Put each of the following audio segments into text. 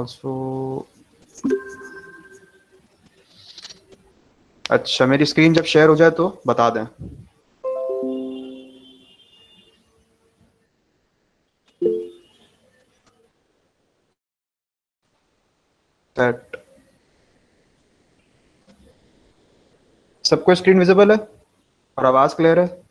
Also. अच्छा, मेरी screen जब शेयर हो जाए तो बता दें। सेट। सबको स्क्रीन विजिबल है और आवाज क्लियर है?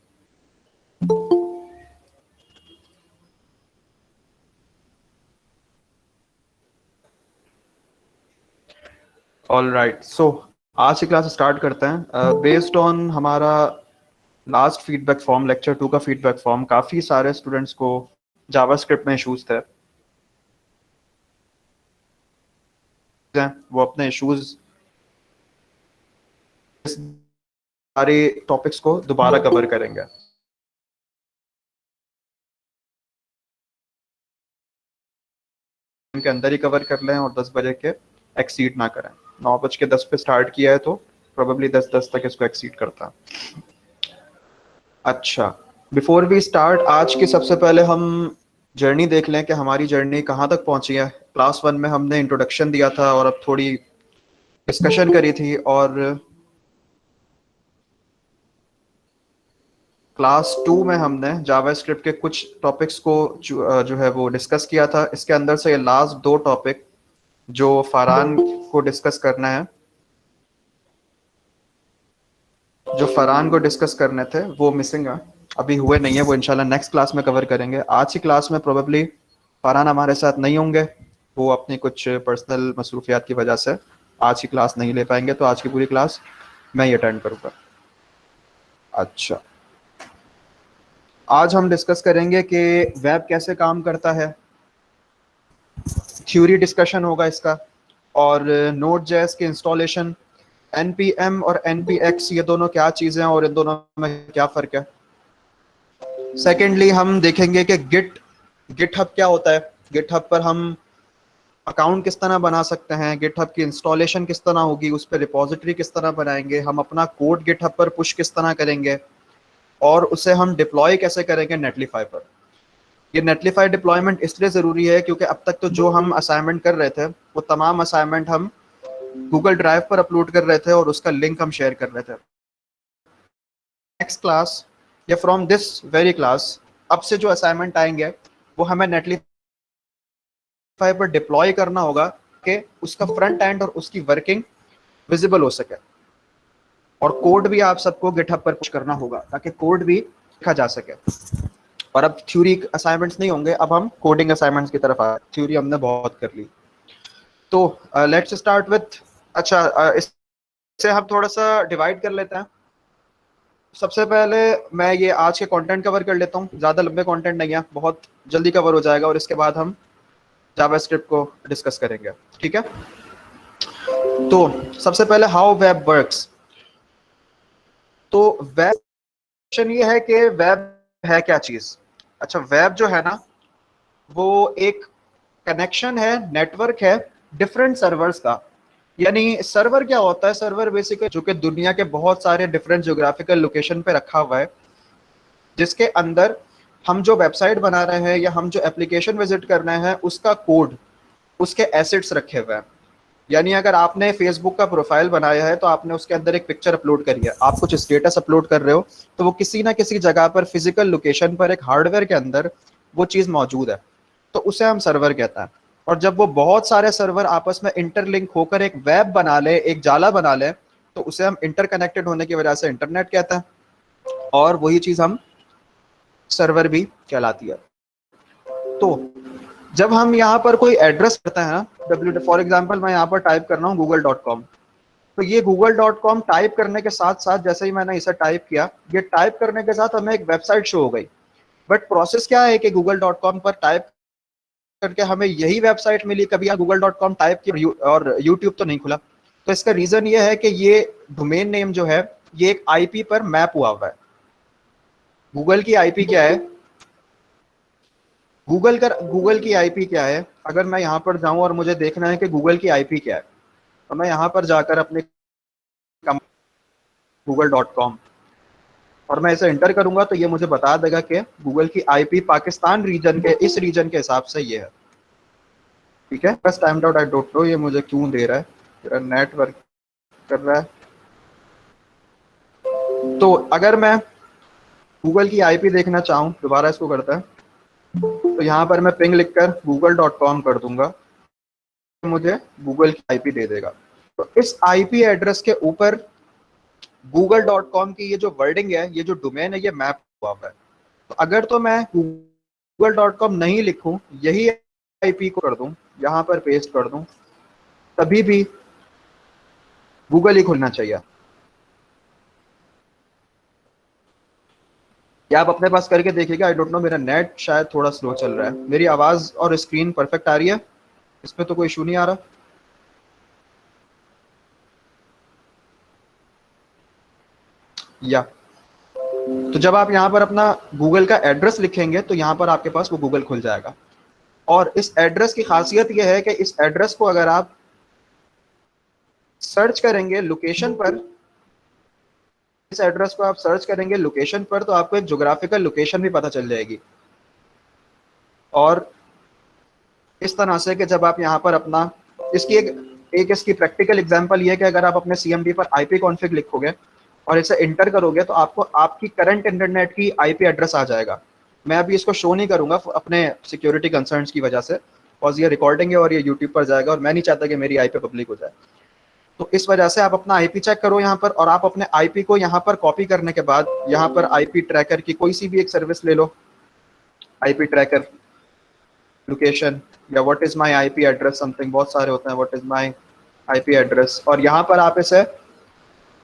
ऑल राइट, सो आज की क्लास स्टार्ट करते हैं। बेस्ड ऑन हमारा लास्ट फीडबैक फॉर्म, लेक्चर 2 का फीडबैक फॉर्म, काफ़ी सारे स्टूडेंट्स को जावास्क्रिप्ट में इश्यूज थे। वो अपने इश्यूज सारे टॉपिक्स को दोबारा कवर करेंगे। के अंदर ही कवर कर लें और 10 बजे के एक्सीड ना करें। 9:10 पे स्टार्ट किया है तो प्रोबेबली 10:10 तक इसको एक्सीड करता है। अच्छा, बिफोर वी स्टार्ट, आज की सबसे पहले हम जर्नी देख लें कि हमारी जर्नी कहाँ तक पहुंची है। क्लास 1 में हमने इंट्रोडक्शन दिया था और अब थोड़ी डिस्कशन करी थी, और क्लास 2 में हमने जावास्क्रिप्ट के कुछ टॉपिक्स को जो है वो डिस्कस किया था। इसके अंदर से ये लास्ट 2 टॉपिक जो फरहान को डिस्कस करना है, जो फरहान को डिस्कस करने थे, वो मिसिंग है, अभी हुए नहीं है। वो इंशाल्लाह नेक्स्ट क्लास में कवर करेंगे। आज की क्लास में प्रोबेबली फरहान हमारे साथ नहीं होंगे, वो अपनी कुछ पर्सनल मसरूफियात की वजह से आज की क्लास नहीं ले पाएंगे, तो आज की पूरी क्लास मैं ही अटेंड करूँगा। अच्छा, आज हम डिस्कस करेंगे कि वेब कैसे काम करता है, थ्योरी डिस्कशन होगा इसका, और नोड जेएस के इंस्टॉलेशन, npm और npx ये दोनों क्या चीज़ें हैं और इन दोनों में क्या फ़र्क है। सेकेंडली हम देखेंगे कि गिटहब क्या होता है, गिटहब पर हम अकाउंट किस तरह बना सकते हैं, गिटहब की इंस्टॉलेशन किस तरह होगी, उस पर रिपोजिटरी किस तरह बनाएंगे, हम अपना कोड गिटहब पर पुश किस तरह करेंगे, और उसे हम डिप्लॉय कैसे करेंगे नेटलीफाई पर। ये नेटलीफाई डिप्लॉयमेंट इसलिए ज़रूरी है क्योंकि अब तक तो जो हम असाइनमेंट कर रहे थे वो तमाम असाइनमेंट हम गूगल ड्राइव पर अपलोड कर रहे थे और उसका लिंक हम शेयर कर रहे थे। नेक्स्ट क्लास या फ्रॉम दिस वेरी क्लास अब से जो असाइनमेंट आएंगे वो हमें नेटलीफाई पर डिप्लॉय करना होगा कि उसका फ्रंट एंड और उसकी वर्किंग विजिबल हो सके, और कोड भी आप सबको गिटहब पर पुश करना होगा ताकि कोड भी देखा जा सके। और अब थ्योरी असाइनमेंट्स नहीं होंगे, अब हम कोडिंग असाइनमेंट्स की तरफ आए। थ्योरी हमने बहुत कर ली, तो लेट्स स्टार्ट विथ। अच्छा, इससे हम थोड़ा सा डिवाइड कर लेते हैं। सबसे पहले मैं ये आज के कंटेंट कवर कर लेता हूँ, ज़्यादा लंबे कंटेंट नहीं है, बहुत जल्दी कवर हो जाएगा, और इसके बाद हम जावास्क्रिप्ट को डिस्कस करेंगे, ठीक है। तो सबसे पहले हाउ वेब वर्क्स। तो वेब ये है कि वेब है क्या चीज़। अच्छा, वेब जो है ना वो एक कनेक्शन है, नेटवर्क है डिफरेंट सर्वर्स का। यानी सर्वर क्या होता है, सर्वर बेसिकली जो कि दुनिया के बहुत सारे डिफरेंट ज्योग्राफिकल लोकेशन पे रखा हुआ है, जिसके अंदर हम जो वेबसाइट बना रहे हैं या हम जो एप्लीकेशन विजिट कर रहे हैं उसका कोड, उसके एसेट्स रखे हुए हैं। यानी अगर आपने फेसबुक का प्रोफाइल बनाया है तो आपने उसके अंदर एक पिक्चर अपलोड करी है, आप कुछ स्टेटस अपलोड कर रहे हो, तो वो किसी ना किसी जगह पर फिजिकल लोकेशन पर एक हार्डवेयर के अंदर वो चीज़ मौजूद है, तो उसे हम सर्वर कहते हैं। और जब वो बहुत सारे सर्वर आपस में इंटरलिंक होकर एक वेब बना ले, एक जाला बना ले, तो उसे हम इंटरकनेक्टेड होने की वजह से इंटरनेट कहते हैं, और वही चीज़ हम सर्वर भी कहलाती है। तो जब हम यहाँ पर कोई एड्रेस करते हैं ना, फॉर एग्जाम्पल मैं यहाँ पर टाइप कर रहा हूँ google.com, तो ये google.com टाइप करने के साथ साथ जैसे ही मैंने इसे टाइप किया, ये टाइप करने के साथ हमें एक वेबसाइट शो हो गई। बट प्रोसेस क्या है कि google.com पर टाइप करके हमें यही वेबसाइट मिली, कभी यहाँ google.com टाइप की और यूट्यूब तो नहीं खुला। तो इसका रीजन ये है कि ये डोमेन नेम जो है ये एक आईपी पर मैप हुआ हुआ है। गूगल की आईपी क्या है, गूगल की आईपी क्या है, अगर मैं यहाँ पर जाऊं और मुझे देखना है कि गूगल की आईपी क्या है, तो मैं यहाँ पर जाकर अपने google.com और मैं इसे एंटर करूंगा तो ये मुझे बता देगा कि गूगल की आईपी पाकिस्तान रीजन के इस रीजन के हिसाब से ये है। ठीक है, बस time out, I don't know ये मुझे क्यों दे रहा है, मेरा नेटवर्क कर रहा है। तो अगर मैं गूगल की आईपी देखना चाहूँ, दोबारा इसको करता है, तो यहाँ पर मैं पिंग लिखकर google.com कर दूंगा, मुझे गूगल की आईपी दे देगा। तो इस आईपी एड्रेस के ऊपर google.com की ये जो वर्डिंग है, ये जो डोमेन है, ये मैप हुआ हुआ है। तो अगर तो मैं google.com नहीं लिखूं, यही आईपी को कर दूं, यहाँ पर पेस्ट कर दूं, तभी भी गूगल ही खुलना चाहिए। क्या आप अपने पास करके देखिएगा, आई डोंट नो, मेरा नेट शायद थोड़ा स्लो चल रहा है। मेरी आवाज और स्क्रीन परफेक्ट आ रही है, इसमें तो कोई इशू नहीं आ रहा। या तो जब आप यहाँ पर अपना गूगल का एड्रेस लिखेंगे तो यहाँ पर आपके पास वो गूगल खुल जाएगा। और इस एड्रेस की खासियत यह है कि इस एड्रेस को अगर आप सर्च करेंगे लोकेशन पर, इस एड्रेस को आप सर्च करेंगे लोकेशन पर, तो आपको एक ज्योग्राफिकल लोकेशन भी पता चल जाएगी। और इस तरह से कि जब आप यहाँ पर अपना इसकी एक इसकी प्रैक्टिकल एग्जांपल ये है कि अगर आप अपने सीएमडी पर आईपी कॉन्फ़िग लिखोगे और इसे इंटर करोगे तो आपको आपकी करंट इंटरनेट की आईपी एड्रेस आ जाएगा। मैं अभी इसको शो नहीं करूंगा अपने सिक्योरिटी कंसर्न्स की वजह से, और ये रिकॉर्डिंग है और ये यूट्यूब पर जाएगा और मैं नहीं चाहता कि मेरी आईपी पब्लिक हो जाए। तो इस वजह से आप अपना आईपी चेक करो यहाँ पर, और आप अपने आईपी को यहाँ पर कॉपी करने के बाद यहाँ पर आईपी ट्रैकर की कोई सी भी एक सर्विस ले लो, आईपी ट्रैकर लोकेशन या what is my IP address something, बहुत सारे होते हैं, what is my IP address, और यहाँ पर आप इसे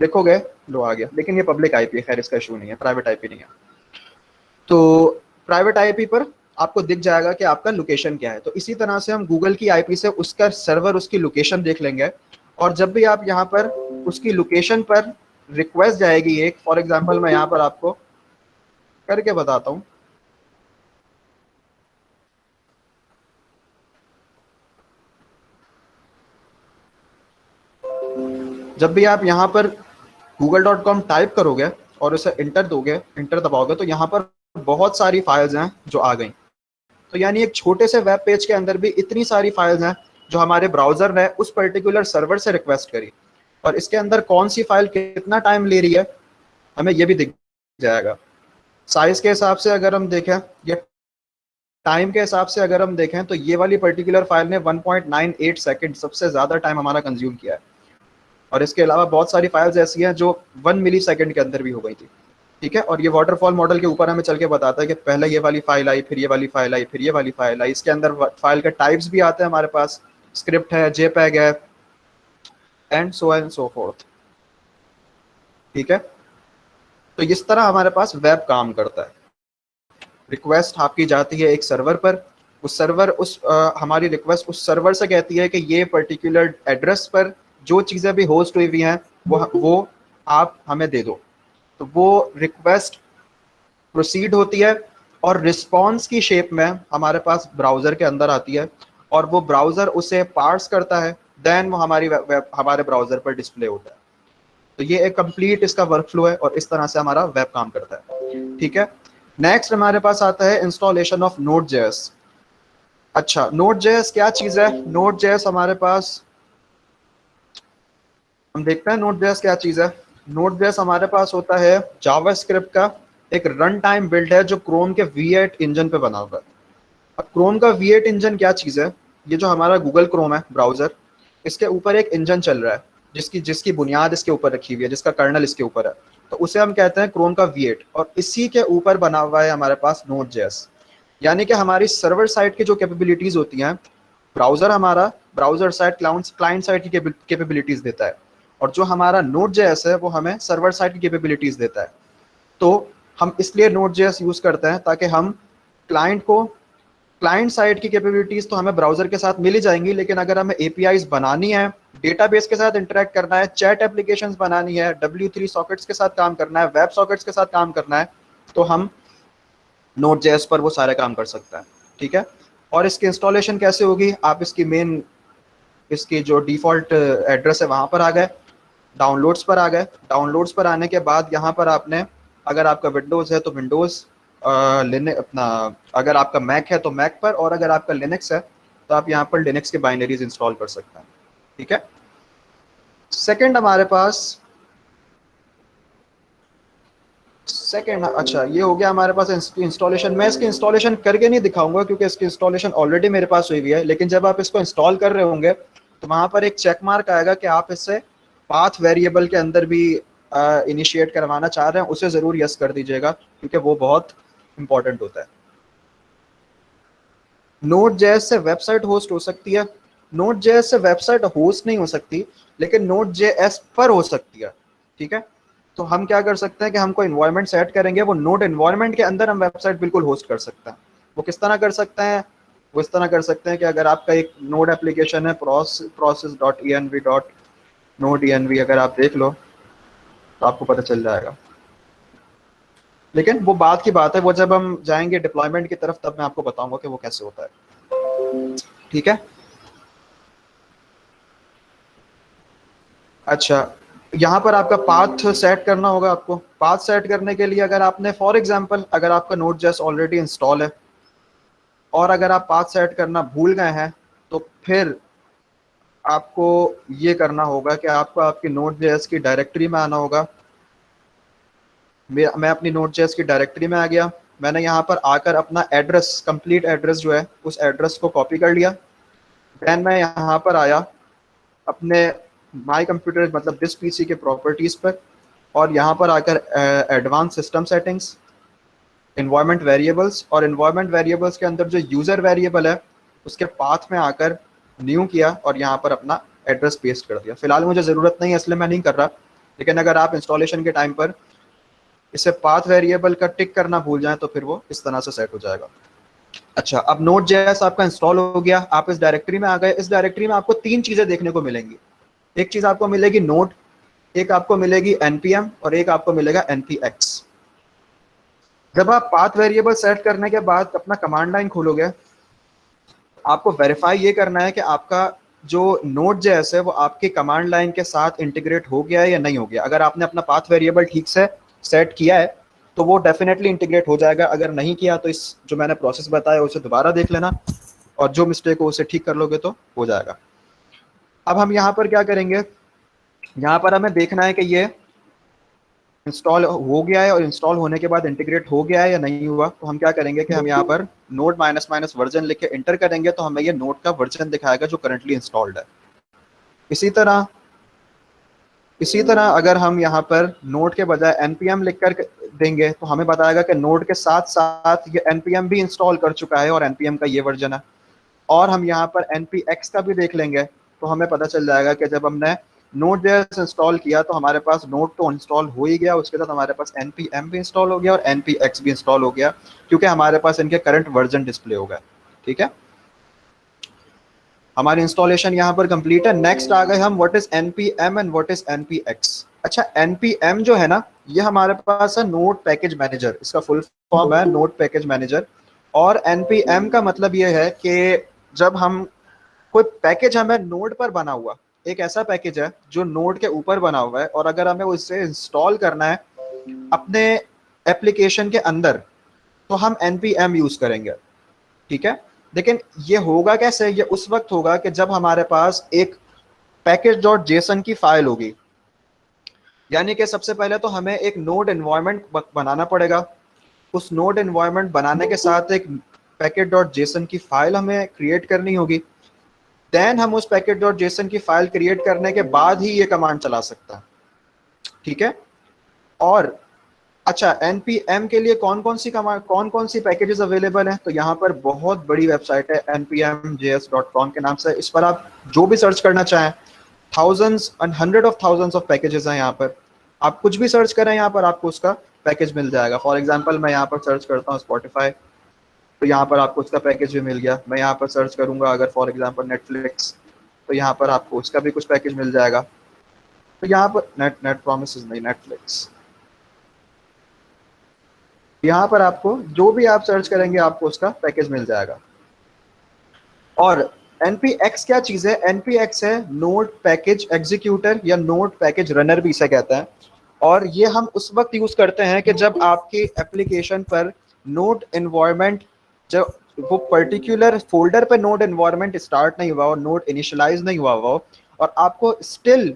लिखोगे, लो आ गया। लेकिन ये पब्लिक आईपी है, खैर इसका इशू नहीं है, प्राइवेट आईपी नहीं है। तो प्राइवेट आईपी पर आपको दिख जाएगा कि आपका लोकेशन क्या है। तो इसी तरह से हम गूगल की आईपी से उसका सर्वर, उसकी लोकेशन देख लेंगे, और जब भी आप यहाँ पर उसकी लोकेशन पर रिक्वेस्ट जाएगी एक, फॉर एग्जांपल मैं यहाँ पर आपको करके बताता हूँ। जब भी आप यहाँ पर google.com टाइप करोगे और उसे इंटर दोगे, इंटर दबाओगे, तो यहाँ पर बहुत सारी फाइल्स हैं जो आ गई। तो यानी एक छोटे से वेब पेज के अंदर भी इतनी सारी फाइल्स हैं जो हमारे ब्राउजर ने उस पर्टिकुलर सर्वर से रिक्वेस्ट करी, और इसके अंदर कौन सी फाइल कितना टाइम ले रही है हमें ये भी दिख जाएगा। साइज के हिसाब से अगर हम देखें या टाइम के हिसाब से अगर हम देखें तो ये वाली पर्टिकुलर फाइल ने 1.98 सेकंड सबसे ज़्यादा टाइम हमारा कंज्यूम किया है, और इसके अलावा बहुत सारी फाइल्स ऐसी हैं जो 1 मिली सेकेंड के अंदर भी हो गई थी। ठीक है, और ये वाटरफॉल मॉडल के ऊपर हमें चल के बताता है कि पहले ये वाली फाइल आई, फिर ये वाली फाइल आई, फिर ये वाली फाइल आई। इसके अंदर फाइल के टाइप्स भी आते हैं हमारे पास, स्क्रिप्ट है, जेपैग है, एंड सो फोर्थ। ठीक है, तो इस तरह हमारे पास वेब काम करता है। रिक्वेस्ट आपकी जाती है एक सर्वर पर, उस सर्वर हमारी रिक्वेस्ट उस सर्वर से कहती है कि ये पर्टिकुलर एड्रेस पर जो चीज़ें भी होस्ट हुई हुई हैं वो आप हमें दे दो। तो वो रिक्वेस्ट प्रोसीड होती है और रिस्पॉन्स की शेप में हमारे पास ब्राउज़र के अंदर आती है, और वो ब्राउज़र उसे पार्स करता है, देन वो हमारे ब्राउज़र पर डिस्प्ले होता है। तो ये एक कंप्लीट इसका वर्कफ्लो है, और इस तरह से हमारा वेब काम करता है। ठीक है, नेक्स्ट हमारे पास आता है इंस्टॉलेशन ऑफ Node.js। अच्छा, Node.js क्या चीज़ है? Node.js हमारे पास, हम देखते हैं Node.js क्या चीज़ है। Node.js हमारे पास होता है जावास्क्रिप्ट का एक रन टाइम बिल्ड है जो क्रोम के V8 इंजन पे बना हुआ है। अब क्रोम का V8 इंजन क्या चीज़ है? ये जो हमारा गूगल क्रोम है ब्राउज़र, इसके ऊपर एक इंजन चल रहा है जिसकी बुनियाद इसके ऊपर रखी हुई है, जिसका कर्नल इसके ऊपर है, तो उसे हम कहते हैं क्रोम का V8, और इसी के ऊपर बना हुआ है हमारे पास Node.js। यानी कि हमारी सर्वर साइड की जो कैपेबिलिटीज़ होती हैं, ब्राउज़र हमारा ब्राउज़र साइड क्लाइंट साइड की कैपेबिलिटीज़ देता है, और जो हमारा Node.js है वो हमें सर्वर साइड की कैपेबिलिटीज़ देता है। तो हम इसलिए Node.js यूज़ करते हैं ताकि हम क्लाइंट साइड की कैपेबिलिटीज़ तो हमें ब्राउज़र के साथ मिल ही जाएंगी, लेकिन अगर हमें APIs बनानी है, डेटाबेस के साथ इंटरेक्ट करना है, चैट एप्लीकेशंस बनानी है, W3 सॉकेट्स के साथ काम करना है, वेब सॉकेट्स के साथ काम करना है, तो हम Node.js पर वो सारे काम कर सकता है। ठीक है, और इसकी इंस्टॉलेशन कैसे होगी? आप इसकी जो डिफ़ॉल्ट एड्रेस है वहाँ पर आ गए, डाउनलोड्स पर आ गए। डाउनलोड्स पर आने के बाद यहाँ पर आपने, अगर आपका विंडोज़ है तो विंडोज़, अपना अगर आपका मैक है तो मैक पर, और अगर आपका लिनक्स है तो आप यहाँ पर लिनक्स के बाइनरीज इंस्टॉल कर सकते हैं। ठीक है, सेकंड हमारे पास अच्छा ये हो गया हमारे पास इसकी इंस्टॉलेशन। मैं इसकी इंस्टॉलेशन करके नहीं दिखाऊंगा क्योंकि इसकी इंस्टॉलेशन ऑलरेडी मेरे पास हुई है, लेकिन जब आप इसको इंस्टॉल कर रहे होंगे तो वहां पर एक चेक मार्क आएगा कि आप इससे पाथ वेरिएबल के अंदर भी इनिशिएट करवाना चाह रहे हैं, उसे जरूर यस कर दीजिएगा क्योंकि वो बहुत इंपॉर्टेंट होता है। Node.js से वेबसाइट होस्ट हो सकती है, Node.js से वेबसाइट होस्ट नहीं हो सकती, लेकिन Node.js पर हो सकती है। ठीक है, तो हम क्या कर सकते हैं कि हम कोई इन्वायरमेंट सेट करेंगे, वो नोड इन्वायरमेंट के अंदर हम वेबसाइट बिल्कुल होस्ट कर सकते हैं। वो किस तरह कर सकते हैं? वो इस तरह कर सकते हैं कि अगर आपका एक नोड एप्लीकेशन है process.env.node.env, अगर आप देख लो तो आपको पता चल जाएगा, लेकिन वो बात की बात है, वो जब हम जाएंगे डिप्लॉयमेंट की तरफ तब मैं आपको बताऊंगा कि वो कैसे होता है। ठीक है, अच्छा यहाँ पर आपका पाथ सेट करना होगा। आपको पाथ सेट करने के लिए अगर आपने फॉर एग्जांपल अगर आपका Node.js ऑलरेडी इंस्टॉल है और अगर आप पाथ सेट करना भूल गए हैं तो फिर आपको ये करना होगा कि आपको आपकी Node.js की डायरेक्टरी में आना होगा। मैं अपनी Node.js की डायरेक्टरी में आ गया, मैंने यहाँ पर आकर अपना एड्रेस, कंप्लीट एड्रेस जो है उस एड्रेस को कॉपी कर लिया। देन मैं यहाँ पर आया अपने माई कंप्यूटर मतलब दिस पीसी के प्रॉपर्टीज पर, और यहाँ पर आकर advance system settings, environment variables, और इन्वायरमेंट वेरिएबल्स के अंदर जो यूजर वेरिएबल है उसके पाथ में आकर न्यू किया और यहाँ पर अपना एड्रेस पेस्ट कर दिया। फिलहाल मुझे ज़रूरत नहीं है इसलिए मैं नहीं कर रहा, लेकिन अगर आप इंस्टॉलेशन के टाइम पर इसे पाथ वेरिएबल का टिक करना भूल जाएं तो फिर वो इस तरह से सेट हो जाएगा। अच्छा, अब Node.js आपका इंस्टॉल हो गया, आप इस डायरेक्टरी में आ गए। इस डायरेक्टरी में आपको तीन चीज़ें देखने को मिलेंगी। एक चीज़ आपको मिलेगी नोड, एक आपको मिलेगी npm और एक आपको मिलेगा npx। जब आप पाथ वेरिएबल सेट करने के बाद अपना कमांड लाइन खोलोगे, आपको वेरीफाई ये करना है कि आपका जो Node.js है वो आपके कमांड लाइन के साथ इंटीग्रेट हो गया है या नहीं हो गया। अगर आपने अपना पाथ वेरिएबल ठीक से सेट किया है तो वो डेफिनेटली इंटीग्रेट हो जाएगा। अगर नहीं किया तो इस जो मैंने प्रोसेस बताया उसे दोबारा देख लेना, और जो मिस्टेक हो उसे ठीक कर लोगे तो हो जाएगा। अब हम यहाँ पर क्या करेंगे, यहाँ पर हमें देखना है कि ये इंस्टॉल हो गया है और इंस्टॉल होने के बाद इंटीग्रेट हो गया है या नहीं हुआ। तो हम क्या करेंगे कि हम यहाँ पर नोड -- वर्जन लिख के इंटर करेंगे तो हमें ये नोड का वर्जन दिखाएगा जो करंटली इंस्टॉल्ड है। इसी तरह अगर हम यहाँ पर नोड के बजाय npm लिख कर देंगे तो हमें बताएगा कि नोड के साथ साथ ये npm भी इंस्टॉल कर चुका है और npm का ये वर्जन है। और हम यहाँ पर npx का भी देख लेंगे तो हमें पता चल जाएगा कि जब हमने Node.js इंस्टॉल किया तो हमारे पास नोड तो इंस्टॉल हो ही गया, उसके साथ हमारे पास npm भी इंस्टॉल हो गया और npx भी इंस्टॉल हो गया, क्योंकि हमारे पास इनके करंट वर्जन डिस्प्ले हो गए। ठीक है, हमारी इंस्टॉलेशन यहाँ पर कंप्लीट है। नेक्स्ट आ गए हम what is npm and what is npx। अच्छा, npm जो है ना, ये हमारे पास है नोड पैकेज मैनेजर, इसका फुल फॉर्म है नोड पैकेज मैनेजर। और npm का मतलब ये है कि जब हम कोई पैकेज हमें नोड पर बना हुआ, एक ऐसा पैकेज है जो नोड के ऊपर बना हुआ है, और अगर हमें उसे इंस्टॉल करना है अपने एप्लीकेशन के अंदर तो हम npm यूज करेंगे। ठीक है, लेकिन ये होगा कैसे? ये उस वक्त होगा कि जब हमारे पास एक package.json की फाइल होगी, यानी कि सबसे पहले तो हमें एक नोड एनवायरनमेंट बनाना पड़ेगा। उस नोड एनवायरनमेंट बनाने के साथ एक package.json की फाइल हमें क्रिएट करनी होगी। देन हम उस package.json की फाइल क्रिएट करने के बाद ही ये कमांड चला सकता है। ठीक है, और अच्छा, npm के लिए कौन कौन सी पैकेजेस अवेलेबल हैं? तो यहाँ पर बहुत बड़ी वेबसाइट है npmjs.com के नाम से। इस पर आप जो भी सर्च करना चाहें, thousands and hundred of thousands of packages हैं यहाँ पर। आप कुछ भी सर्च करें यहाँ पर आपको उसका पैकेज मिल जाएगा। फॉर एग्जांपल मैं यहाँ पर सर्च करता हूँ स्पॉटिफाई, तो यहाँ पर आपको उसका पैकेज भी मिल गया। मैं यहाँ पर सर्च करूँगा अगर फॉर एग्जांपल नेटफ्लिक्स, तो यहाँ पर आपको उसका भी कुछ पैकेज मिल जाएगा। तो यहाँ पर नेट प्रॉमिसेस नहीं, नेटफ्लिक्स, यहाँ पर आपको जो भी आप सर्च करेंगे आपको उसका पैकेज मिल जाएगा। और npx क्या चीज है? npx है नोड पैकेज एग्जीक्यूटर या नोड पैकेज रनर भी इसे कहते हैं। और ये हम उस वक्त यूज करते हैं कि जब आपकी एप्लीकेशन पर नोड एनवायरनमेंट, जब वो पर्टिकुलर फोल्डर पे नोड एनवायरनमेंट स्टार्ट नहीं हुआ हो, नोड इनिशियलाइज नहीं हुआ हो, और आपको स्टिल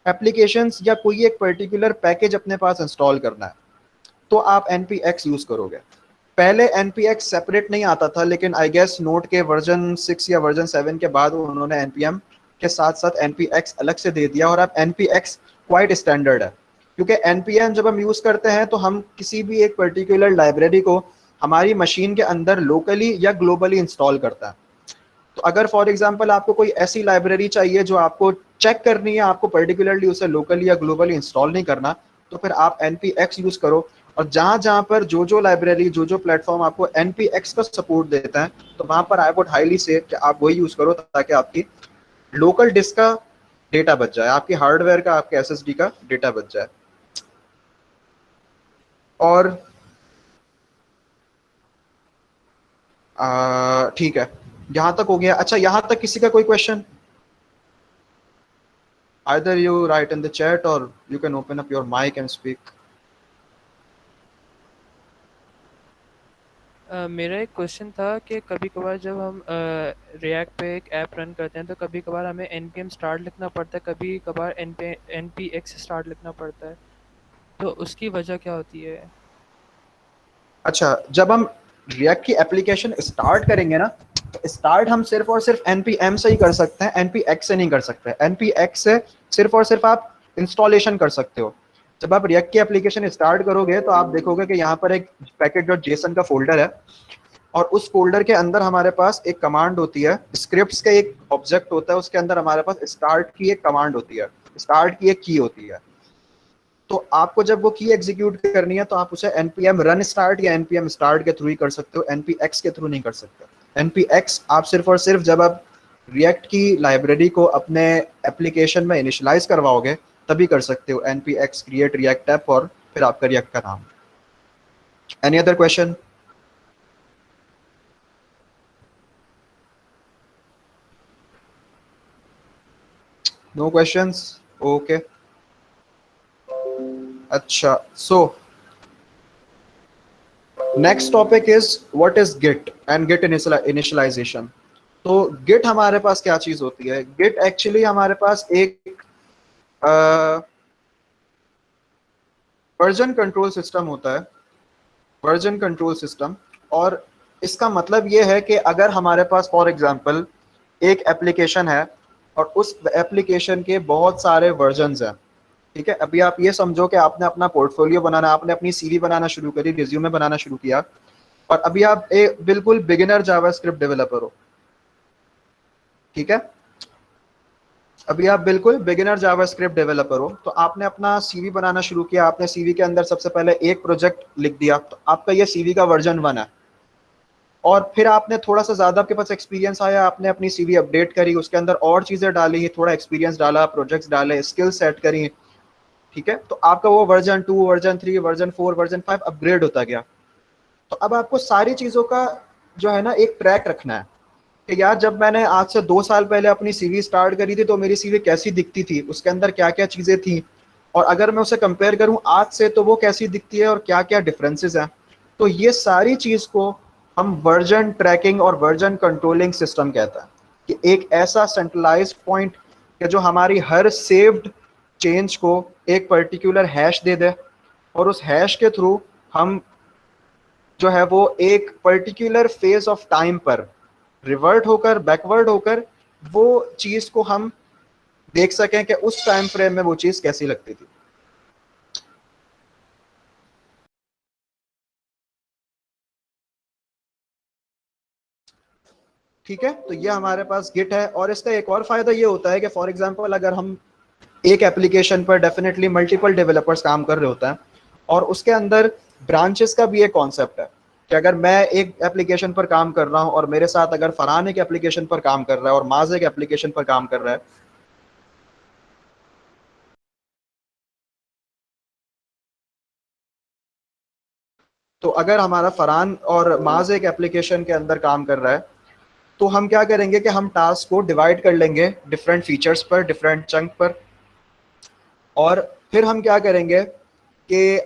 एप्लीकेशंस या कोई एक पर्टिकुलर पैकेज अपने पास इंस्टॉल करना है, तो आप npx यूज करोगे। पहले npx सेपरेट नहीं आता था, लेकिन आई गेस नोट के वर्जन 6 या वर्जन 7 के बाद उन्होंने npm के साथ साथ npx अलग से दे दिया, और अब npx क्वाइट स्टैंडर्ड है। क्योंकि npm जब हम यूज करते हैं तो हम किसी भी एक पर्टिकुलर लाइब्रेरी को हमारी मशीन के अंदर लोकली या ग्लोबली इंस्टॉल करता है। तो अगर फॉर एग्जांपल आपको कोई ऐसी लाइब्रेरी चाहिए जो आपको चेक करनी है, आपको पर्टिकुलरली उसे लोकली या ग्लोबली इंस्टॉल नहीं करना, तो फिर आप npx यूज करो। और जहां जहां पर जो लाइब्रेरी जो प्लेटफॉर्म आपको npx का सपोर्ट देता है, तो वहां पर आई वुड हाईली से कि आप वही यूज करो, ताकि आपकी लोकल डिस्क का डेटा बच जाए, आपकी हार्डवेयर का, आपके एसएसडी का डेटा बच जाए। और ठीक है, यहां तक हो गया। अच्छा, यहां तक किसी का कोई question? either you write in the chat or you can open up your mic and speak. मेरा एक क्वेश्चन था कि कभी कभार जब हम रिएक्ट पे एक ऐप रन करते हैं तो कभी कभार हमें npm स्टार्ट लिखना पड़ता है, कभी कभार npx स्टार्ट लिखना पड़ता है, तो उसकी वजह क्या होती है? अच्छा, जब हम रिएक्ट की एप्लीकेशन स्टार्ट करेंगे ना, तो स्टार्ट हम सिर्फ और सिर्फ npm से ही कर सकते हैं, npx से नहीं कर सकते। npx से सिर्फ और सिर्फ आप इंस्टॉलेशन कर सकते हो। जब आप रिएक्ट की एप्लीकेशन स्टार्ट करोगे तो आप देखोगे कि यहाँ पर एक package.json का फोल्डर है, और उस फोल्डर के अंदर हमारे पास एक कमांड होती है, स्क्रिप्ट्स का एक ऑब्जेक्ट होता है, उसके अंदर हमारे पास स्टार्ट की एक कमांड होती है, स्टार्ट की एक की होती है। तो आपको जब वो की एग्जीक्यूट करनी है तो आप उसे npm रन स्टार्ट या npm स्टार्ट के थ्रू ही कर सकते हो, npx के थ्रू नहीं कर सकते। npx आप सिर्फ और सिर्फ जब आप रिएक्ट की लाइब्रेरी को अपने एप्लीकेशन में इनिशियलाइज करवाओगे तभी कर सकते हो, npx क्रिएट रिएक्ट ऐप, और फिर आपका रिएक्ट का नाम। Any other question? No questions? Okay. अच्छा, so next topic is what is Git and Git initialization. तो गिट हमारे पास क्या चीज होती है? गिट एक्चुअली हमारे पास एक वर्जन कंट्रोल सिस्टम होता है, वर्जन कंट्रोल सिस्टम। और इसका मतलब ये है कि अगर हमारे पास फॉर एग्जांपल एक एप्लीकेशन है और उस एप्लीकेशन के बहुत सारे वर्जन्स हैं, ठीक है। अभी आप ये समझो कि आपने अपना पोर्टफोलियो बनाना, आपने अपनी सीवी बनाना शुरू करी, रिज्यूमे बनाना शुरू किया, और अभी आप एक बिल्कुल बिगिनर जावास्क्रिप्ट डेवलपर हो, ठीक है। अभी आप बिल्कुल बिगिनर जावास्क्रिप्ट डेवलपर हो, तो आपने अपना सीवी बनाना शुरू किया, आपने सीवी के अंदर सबसे पहले एक प्रोजेक्ट लिख दिया, तो आपका ये सीवी का वर्जन 1 है। और फिर आपने थोड़ा सा ज्यादा आपके पास एक्सपीरियंस आया, आपने अपनी सीवी अपडेट करी, उसके अंदर और चीजें डाली, थोड़ा एक्सपीरियंस डाला, प्रोजेक्ट्स डाले, स्किल सेट करी, ठीक है। तो आपका वो version 2, version 3, version 4, version 5 upgrade होता गया। तो अब आपको सारी चीजों का जो है ना एक ट्रैक रखना है कि यार जब मैंने आज से 2 साल पहले अपनी सीवी स्टार्ट करी थी तो मेरी सीवी कैसी दिखती थी, उसके अंदर क्या क्या चीजें थी, और अगर मैं उसे कंपेयर करूं आज से तो वो कैसी दिखती है और क्या क्या डिफरेंसेस हैं। तो ये सारी चीज को हम वर्जन ट्रैकिंग और वर्जन कंट्रोलिंग सिस्टम कहता है, कि एक ऐसा सेंट्रलाइज पॉइंट कि जो हमारी हर सेव्ड चेंज को एक पर्टिकुलर हैश दे दे, और उस हैश के थ्रू हम जो है वो एक पर्टिकुलर फेज ऑफ टाइम पर रिवर्ट होकर, बैकवर्ड होकर वो चीज को हम देख सकें कि उस टाइम फ्रेम में वो चीज कैसी लगती थी। ठीक है, तो ये हमारे पास गिट है। और इसका एक और फायदा ये होता है कि फॉर एग्जांपल अगर हम एक एप्लीकेशन पर डेफिनेटली मल्टीपल डेवलपर्स काम कर रहे होते हैं, और उसके अंदर ब्रांचेस का भी एक कॉन्सेप्ट है कि अगर मैं एक एप्लीकेशन पर काम कर रहा हूं और मेरे साथ अगर फरहान एक एप्लीकेशन पर काम कर रहा है और माज एक एप्लीकेशन पर काम कर रहा है, तो अगर हमारा फरहान और माज एक एप्लीकेशन के अंदर काम कर रहा है, तो हम क्या करेंगे कि हम टास्क को डिवाइड कर लेंगे डिफरेंट फीचर्स पर, डिफरेंट चंक पर, और फिर हम क्या करेंगे कि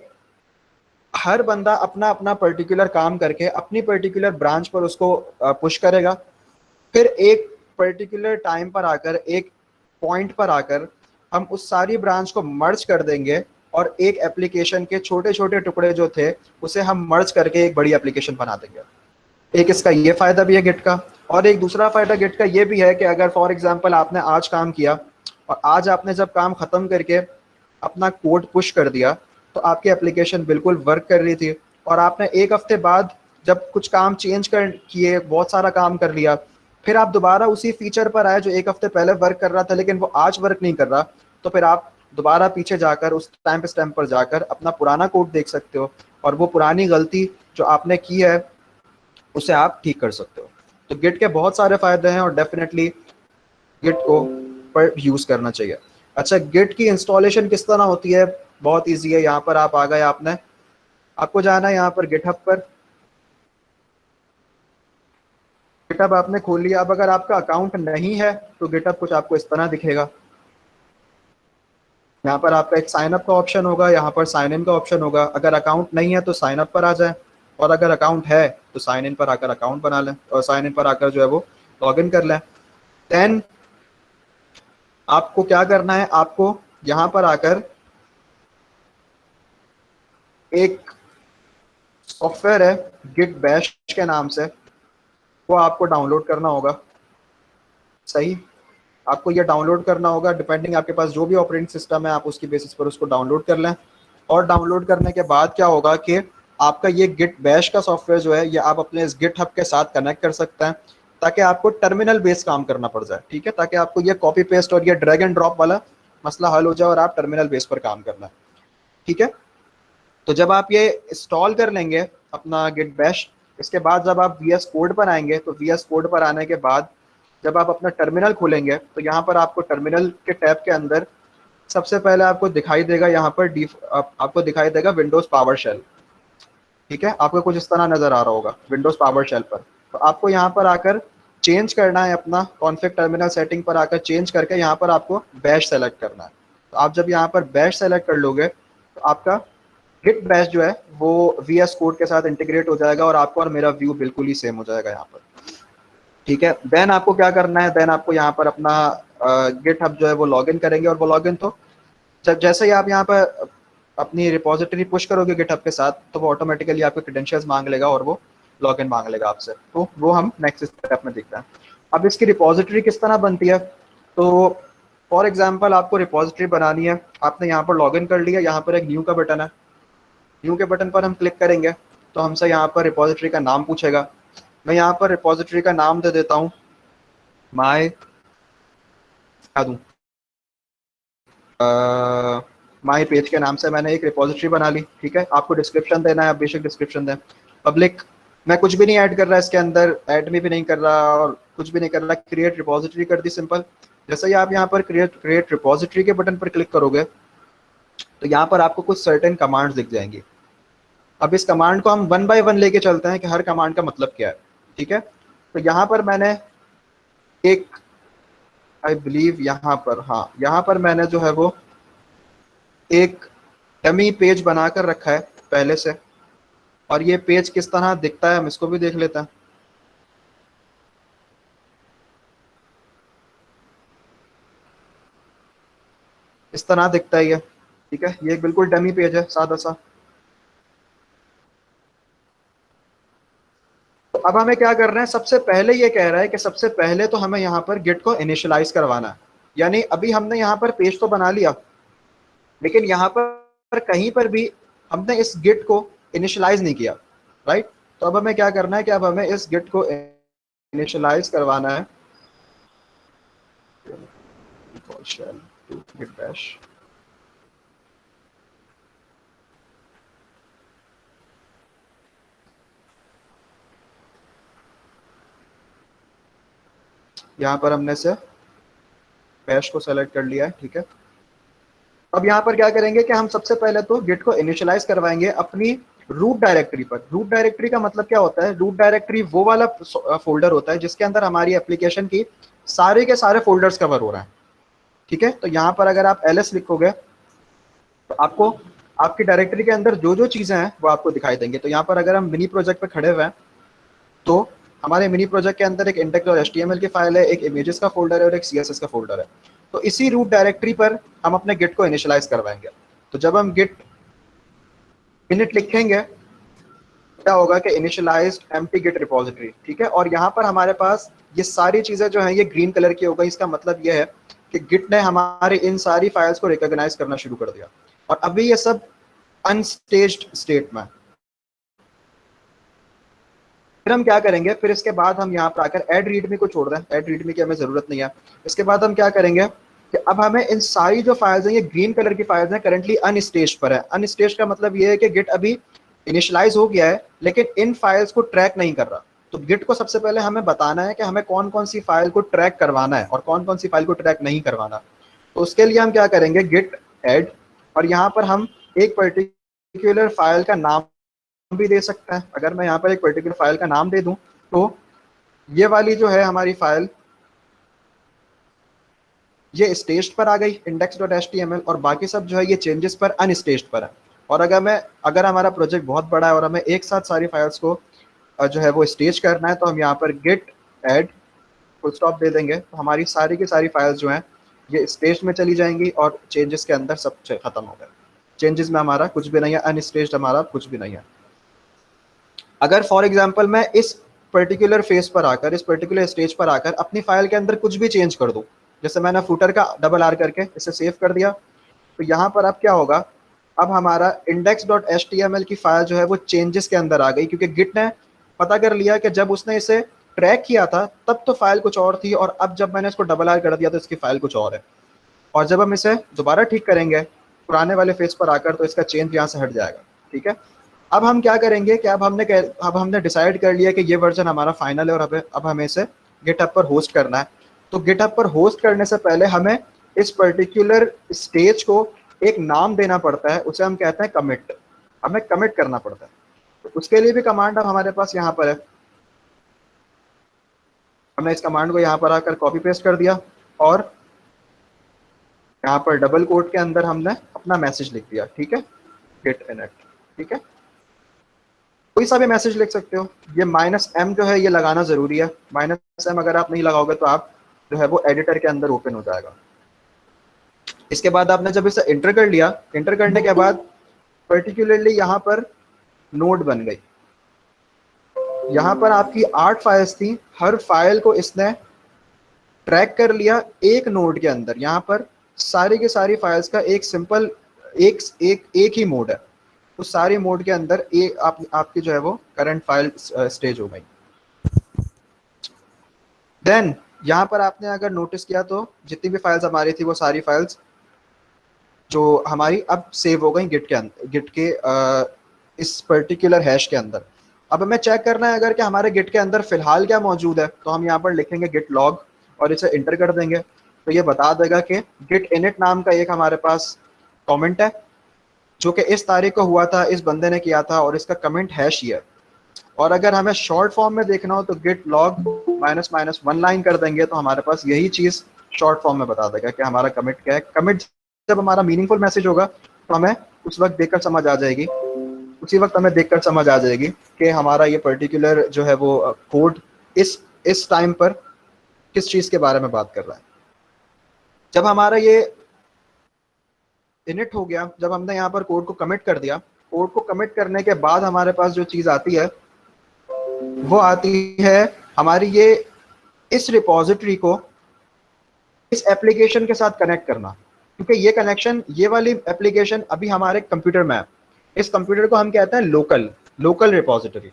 हर बंदा अपना अपना पर्टिकुलर काम करके अपनी पर्टिकुलर ब्रांच पर उसको पुश करेगा, फिर एक पर्टिकुलर टाइम पर आकर, एक पॉइंट पर आकर हम उस सारी ब्रांच को मर्ज कर देंगे और एक एप्लीकेशन के छोटे छोटे टुकड़े जो थे उसे हम मर्ज करके एक बड़ी एप्लीकेशन बना देंगे। एक इसका ये फायदा भी है गिट का, और एक दूसरा फायदा गिट का ये भी है कि अगर फॉर एग्जांपल आपने आज काम किया और आज आपने जब काम खत्म करके अपना कोड पुश कर दिया तो आपकी एप्लीकेशन बिल्कुल वर्क कर रही थी, और आपने एक हफ्ते बाद जब कुछ काम चेंज कर किए, बहुत सारा काम कर लिया, फिर आप दोबारा उसी फीचर पर आए जो एक हफ्ते पहले वर्क कर रहा था लेकिन वो आज वर्क नहीं कर रहा, तो फिर आप दोबारा पीछे जाकर उस टाइम स्टैम्प पर जाकर अपना पुराना कोड देख सकते हो और वो पुरानी गलती जो आपने की है उसे आप ठीक कर सकते हो। तो गिट के बहुत सारे फायदे हैं और डेफिनेटली गिट को पर यूज करना चाहिए। अच्छा, गिट की इंस्टॉलेशन किस तरह होती है? बहुत इजी है। यहाँ पर आप आ गए, आपको जाना है यहाँ पर गिटहब पर। गिटहब आपने खोल लिया। अब अगर आपका अकाउंट नहीं है तो गिटहब कुछ आपको इस तरह दिखेगा। यहाँ पर आपका एक साइन अप का ऑप्शन होगा, यहाँ पर साइन इन का ऑप्शन होगा। अगर अकाउंट नहीं है तो साइन अप पर आ जाए, और अगर अकाउंट है तो साइन इन पर आकर अकाउंट बना लें, और साइन इन पर आकर जो है वो लॉग इन कर लें। देन आपको क्या करना है, आपको यहाँ पर आकर एक सॉफ्टवेयर है गिट बैश के नाम से, वो आपको डाउनलोड करना होगा। सही, आपको ये डाउनलोड करना होगा। डिपेंडिंग आपके पास जो भी ऑपरेटिंग सिस्टम है आप उसकी बेसिस पर उसको डाउनलोड कर लें। और डाउनलोड करने के बाद क्या होगा कि आपका ये गिट बैश का सॉफ्टवेयर जो है ये आप अपने इस गिट हब के साथ कनेक्ट कर सकते हैं, ताकि आपको टर्मिनल बेस्ड काम करना पड़ जाए। ठीक है, ताकि आपको ये कॉपी पेस्ट और ये ड्रैग एंड ड्रॉप वाला मसला हल हो जाए और आप टर्मिनल बेस पर काम करना। ठीक है, तो जब आप ये इंस्टॉल कर लेंगे अपना गिट बैश, इसके बाद जब आप वी एस कोड पर आएंगे तो वी एस कोड पर आने के बाद जब आप अपना टर्मिनल खोलेंगे तो यहाँ पर आपको टर्मिनल के टैब के अंदर सबसे पहले आपको दिखाई देगा, यहाँ पर आपको दिखाई देगा विंडोज पावर शेल। ठीक है, आपको कुछ इस तरह नजर आ रहा होगा विंडोज पावर शेल पर। तो आपको यहाँ पर आकर चेंज करना है, अपना कॉन्फ़िग टर्मिनल सेटिंग पर आकर चेंज करके यहाँ पर आपको बैश सेलेक्ट करना है। तो आप जब यहाँ पर बैश सेलेक्ट कर लोगे तो आपका गिट बैश जो है वो वी एस कोड के साथ इंटीग्रेट हो जाएगा और आपको और मेरा व्यू बिल्कुल ही सेम हो जाएगा यहाँ पर। ठीक है, देन आपको क्या करना है, देन आपको यहाँ पर अपना गिट हब जो है वो लॉगिन करेंगे, और वो लॉगिन तो जैसे ही आप यहाँ पर अपनी रिपोजिटरी पुश करोगे गिटहब के साथ तो वो ऑटोमेटिकली आपके क्रेडेंशियल्स मांग लेगा और वो लॉगिन मांग लेगा आपसे। तो वो हम नेक्स्ट स्टेप में देखते हैं। अब इसकी रिपोजिटरी किस तरह बनती है, तो फॉर एग्जांपल आपको रिपोजिटरी बनानी है, आपने यहाँ पर लॉगिन कर लिया, यहाँ पर एक न्यू का बटन है, न्यू के बटन पर हम क्लिक करेंगे तो हमसे यहाँ पर रिपोजिटरी का नाम पूछेगा। मैं यहाँ पर रिपोजिटरी का नाम दे देता हूँ माई, क्या दूँ, माई पेज के नाम से मैंने एक रिपोजिटरी बना ली। ठीक है, आपको डिस्क्रिप्शन देना है, बेसिक डिस्क्रिप्शन दें। पब्लिक, मैं कुछ भी नहीं ऐड कर रहा इसके अंदर, ऐड में भी नहीं कर रहा और कुछ भी नहीं कर रहा, क्रिएट रिपोजिटरी कर दी सिंपल। जैसे ही आप यहाँ पर क्रिएट रिपोजिटरी के बटन पर क्लिक करोगे तो यहाँ पर आपको कुछ सर्टेन कमांड्स दिख जाएंगी। अब इस कमांड को हम वन बाय वन लेके चलते हैं कि हर कमांड का मतलब क्या है। ठीक है, तो यहाँ पर मैंने एक, आई बिलीव यहाँ पर, हाँ यहाँ पर मैंने जो है वो एक डमी पेज बनाकर रखा है पहले से, और ये पेज किस तरह दिखता है हम इसको भी देख लेते हैं। इस तरह दिखता है ये। ठीक है, ये बिल्कुल डमी पेज है सादा सा। तो अब हमें क्या कर रहे हैं, सबसे पहले ये कह रहा है कि सबसे पहले तो हमें यहाँ पर गिट को इनिशियलाइज करवाना है। यानी अभी हमने यहाँ पर पेज तो बना लिया लेकिन यहाँ पर कहीं पर भी हमने इस गिट को इनिशियलाइज नहीं किया, राइट। तो अब हमें क्या करना है कि अब हमें इस गिट को इनिशियलाइज करवाना है। git bash, यहाँ पर हमने से बैश को सेलेक्ट कर लिया है। ठीक है, अब यहाँ पर क्या करेंगे कि हम सबसे पहले तो गिट को इनिशियलाइज करवाएंगे अपनी रूट डायरेक्टरी पर। रूट डायरेक्टरी का मतलब क्या होता है, रूट डायरेक्टरी वो वाला फोल्डर होता है जिसके अंदर हमारी एप्लीकेशन की सारे के सारे फोल्डर्स कवर हो रहे हैं। ठीक है, तो यहाँ पर अगर आप ls लिखोगे तो आपको आपकी डायरेक्टरी के अंदर जो जो चीज़ें हैं वो आपको दिखाई देंगे। तो यहाँ पर अगर हम मिनी प्रोजेक्ट पे खड़े हुए हैं तो हमारे मिनी प्रोजेक्ट के अंदर एक इंडेक्स और HTML की फाइल है, एक इमेजेस का फोल्डर है और एक CSS का फोल्डर है। तो इसी रूट डायरेक्टरी पर हम अपने गिट को इनिशियलाइज करवाएंगे। तो जब हम गिट इनिट लिखेंगे क्या होगा कि इनिशियलाइज्ड एम्प्टी गिट रिपोजिटरी, ठीक है। और यहाँ पर हमारे पास ये सारी चीज़ें जो हैं ये ग्रीन कलर की हो गई। इसका मतलब ये है कि गिट ने हमारे इन सारी फाइल्स को रिकॉग्नाइज करना शुरू कर दिया और अभी ये सब अनस्टेज्ड स्टेट में। फिर हम क्या करेंगे, फिर इसके बाद हम यहाँ पर आकर ऐड रीडमी को छोड़ दें, ऐड रीडमी की हमें ज़रूरत नहीं है। इसके बाद हम क्या करेंगे कि अब हमें इन सारी जो फाइल्स हैं ये ग्रीन कलर की फाइल्स हैं, करंटली अनस्टेज्ड पर है। अनस्टेज्ड का मतलब ये है कि गिट अभी इनिशियलाइज हो गया है लेकिन इन फाइल्स को ट्रैक नहीं कर रहा। तो गिट को सबसे पहले हमें बताना है कि हमें कौन कौन सी फाइल को ट्रैक करवाना है और कौन कौन सी फाइल को ट्रैक नहीं करवाना। तो उसके लिए हम क्या करेंगे, गिट ऐड, और यहाँ पर हम एक पर्टिकुलर फाइल का नाम भी दे सकते हैं। अगर मैं यहाँ पर एक पर्टिकुलर फाइल का नाम दे दूं तो ये वाली जो है हमारी फाइल ये स्टेज्ड पर आ गई index.html और बाकी सब जो है ये चेंजेस पर अनस्टेज्ड पर है। और अगर हमारा प्रोजेक्ट बहुत बड़ा है और हमें एक साथ सारी फाइल्स को जो है वो स्टेज करना है तो हम यहाँ पर गिट ऐड फुल स्टॉप दे देंगे। तो हमारी सारी की सारी फाइल्स जो हैं ये स्टेज में चली जाएंगी और चेंजेस के अंदर सब खत्म हो गए। चेंजेस में हमारा कुछ भी नहीं है, अनस्टेज्ड हमारा कुछ भी नहीं है। अगर फॉर एग्जाम्पल मैं इस पर्टिकुलर फेज पर आकर, इस पर्टिकुलर स्टेज पर आकर अपनी फाइल के अंदर कुछ भी चेंज कर दूं, जैसे मैंने फुटर का डबल आर करके इसे सेव कर दिया, तो यहाँ पर अब क्या होगा, अब हमारा index.html की फाइल जो है वो चेंजेस के अंदर आ गई, क्योंकि गिट ने पता कर लिया कि जब उसने इसे ट्रैक किया था तब तो फाइल कुछ और थी और अब जब मैंने इसको डबल आर कर दिया तो इसकी फाइल कुछ और है। और जब हम इसे दोबारा ठीक करेंगे पुराने वाले फेज पर आकर तो इसका चेंज यहाँ से हट जाएगा, ठीक है। अब हम क्या करेंगे कि अब हमने डिसाइड कर लिया कि ये वर्जन हमारा फाइनल है और अब हमें इसे गिटहब पर होस्ट करना है। तो गिटहब पर होस्ट करने से पहले हमें इस पर्टिकुलर स्टेज को एक नाम देना पड़ता है, उसे हम कहते हैं कमिट। हमें कमिट करना पड़ता है, तो उसके लिए भी कमांड अब हमारे पास यहाँ पर है। हमने इस कमांड को यहाँ पर आकर कॉपी पेस्ट कर दिया और यहाँ पर डबल कोट के अंदर हमने अपना मैसेज लिख दिया, ठीक है, गिट इनिट, ठीक है। कोई सा भी मैसेज लिख सकते हो। ये -m जो है ये लगाना जरूरी है, -m अगर आप नहीं लगाओगे तो आप जो है वो एडिटर के अंदर ओपन हो जाएगा। इसके बाद आपने जब इसे इंटर कर लिया, इंटर करने के बाद पर्टिकुलरली यहाँ पर नोड बन गई। यहाँ पर आपकी 8 फाइल्स थी, हर फाइल को इसने ट्रैक कर लिया एक नोड के अंदर। यहाँ पर सारी की सारी फाइल्स का एक सिंपल एक ही मोड है, उस सारे मोड के अंदर आपकी जो है वो करंट फाइल स्टेज हो गई। देन यहाँ पर आपने अगर नोटिस किया तो जितनी भी फाइल्स हमारी थी वो सारी फाइल्स जो हमारी अब सेव हो गई गिट के इस पर्टिकुलर हैश के अंदर। अब हमें चेक करना है अगर कि हमारे गिट के अंदर फिलहाल क्या मौजूद है, तो हम यहाँ पर लिखेंगे गिट लॉग और इसे इंटर कर देंगे तो ये बता देगा कि गिट इनिट नाम का एक हमारे पास कमेंट है जो कि इस तारीख को हुआ था, इस बंदे ने किया था और इसका कमेंट हैश ही है। और अगर हमें शॉर्ट फॉर्म में देखना हो तो गिट लॉग -1 लाइन कर देंगे तो हमारे पास यही चीज़ शॉर्ट फॉर्म में बता देगा कि हमारा कमिट क्या है। कमिट जब हमारा मीनिंगफुल मैसेज होगा तो हमें उस वक्त देखकर समझ आ जाएगी, उसी वक्त हमें देखकर समझ आ जाएगी कि हमारा ये पर्टिकुलर जो है वो कोड इस टाइम पर किस चीज़ के बारे में बात कर रहा है। जब हमारा ये इनिट हो गया, जब हमने यहाँ पर कोड को कमिट कर दिया, कोड को कमिट करने के बाद हमारे पास जो चीज़ आती है वो आती है हमारी ये इस रिपोजिटरी को इस एप्लीकेशन के साथ कनेक्ट करना, क्योंकि ये कनेक्शन, ये वाली एप्लीकेशन अभी हमारे कंप्यूटर में है। इस कंप्यूटर को हम कहते हैं लोकल रिपोजिटरी।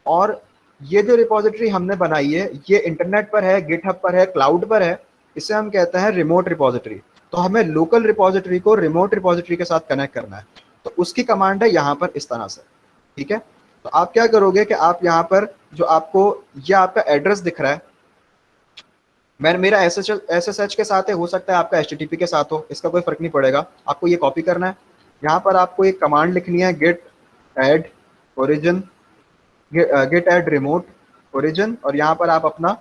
और ये जो रिपोजिटरी हमने बनाई है ये इंटरनेट पर है, गिटहब पर है, क्लाउड पर है, इसे हम कहते हैं रिमोट रिपोजिटरी। तो हमें लोकल रिपोजिटरी को रिमोट रिपोजिटरी के साथ कनेक्ट करना है, तो उसकी कमांड है यहाँ पर इस तरह से, ठीक है। तो आप क्या करोगे कि आप यहाँ पर जो आपको ये आपका एड्रेस दिख रहा है, मेरा SSH के साथ है, हो सकता है आपका HTTP के साथ हो, इसका कोई फर्क नहीं पड़ेगा। आपको ये कॉपी करना है, यहाँ पर आपको एक कमांड लिखनी है git add origin, git add remote origin, और यहाँ पर आप अपना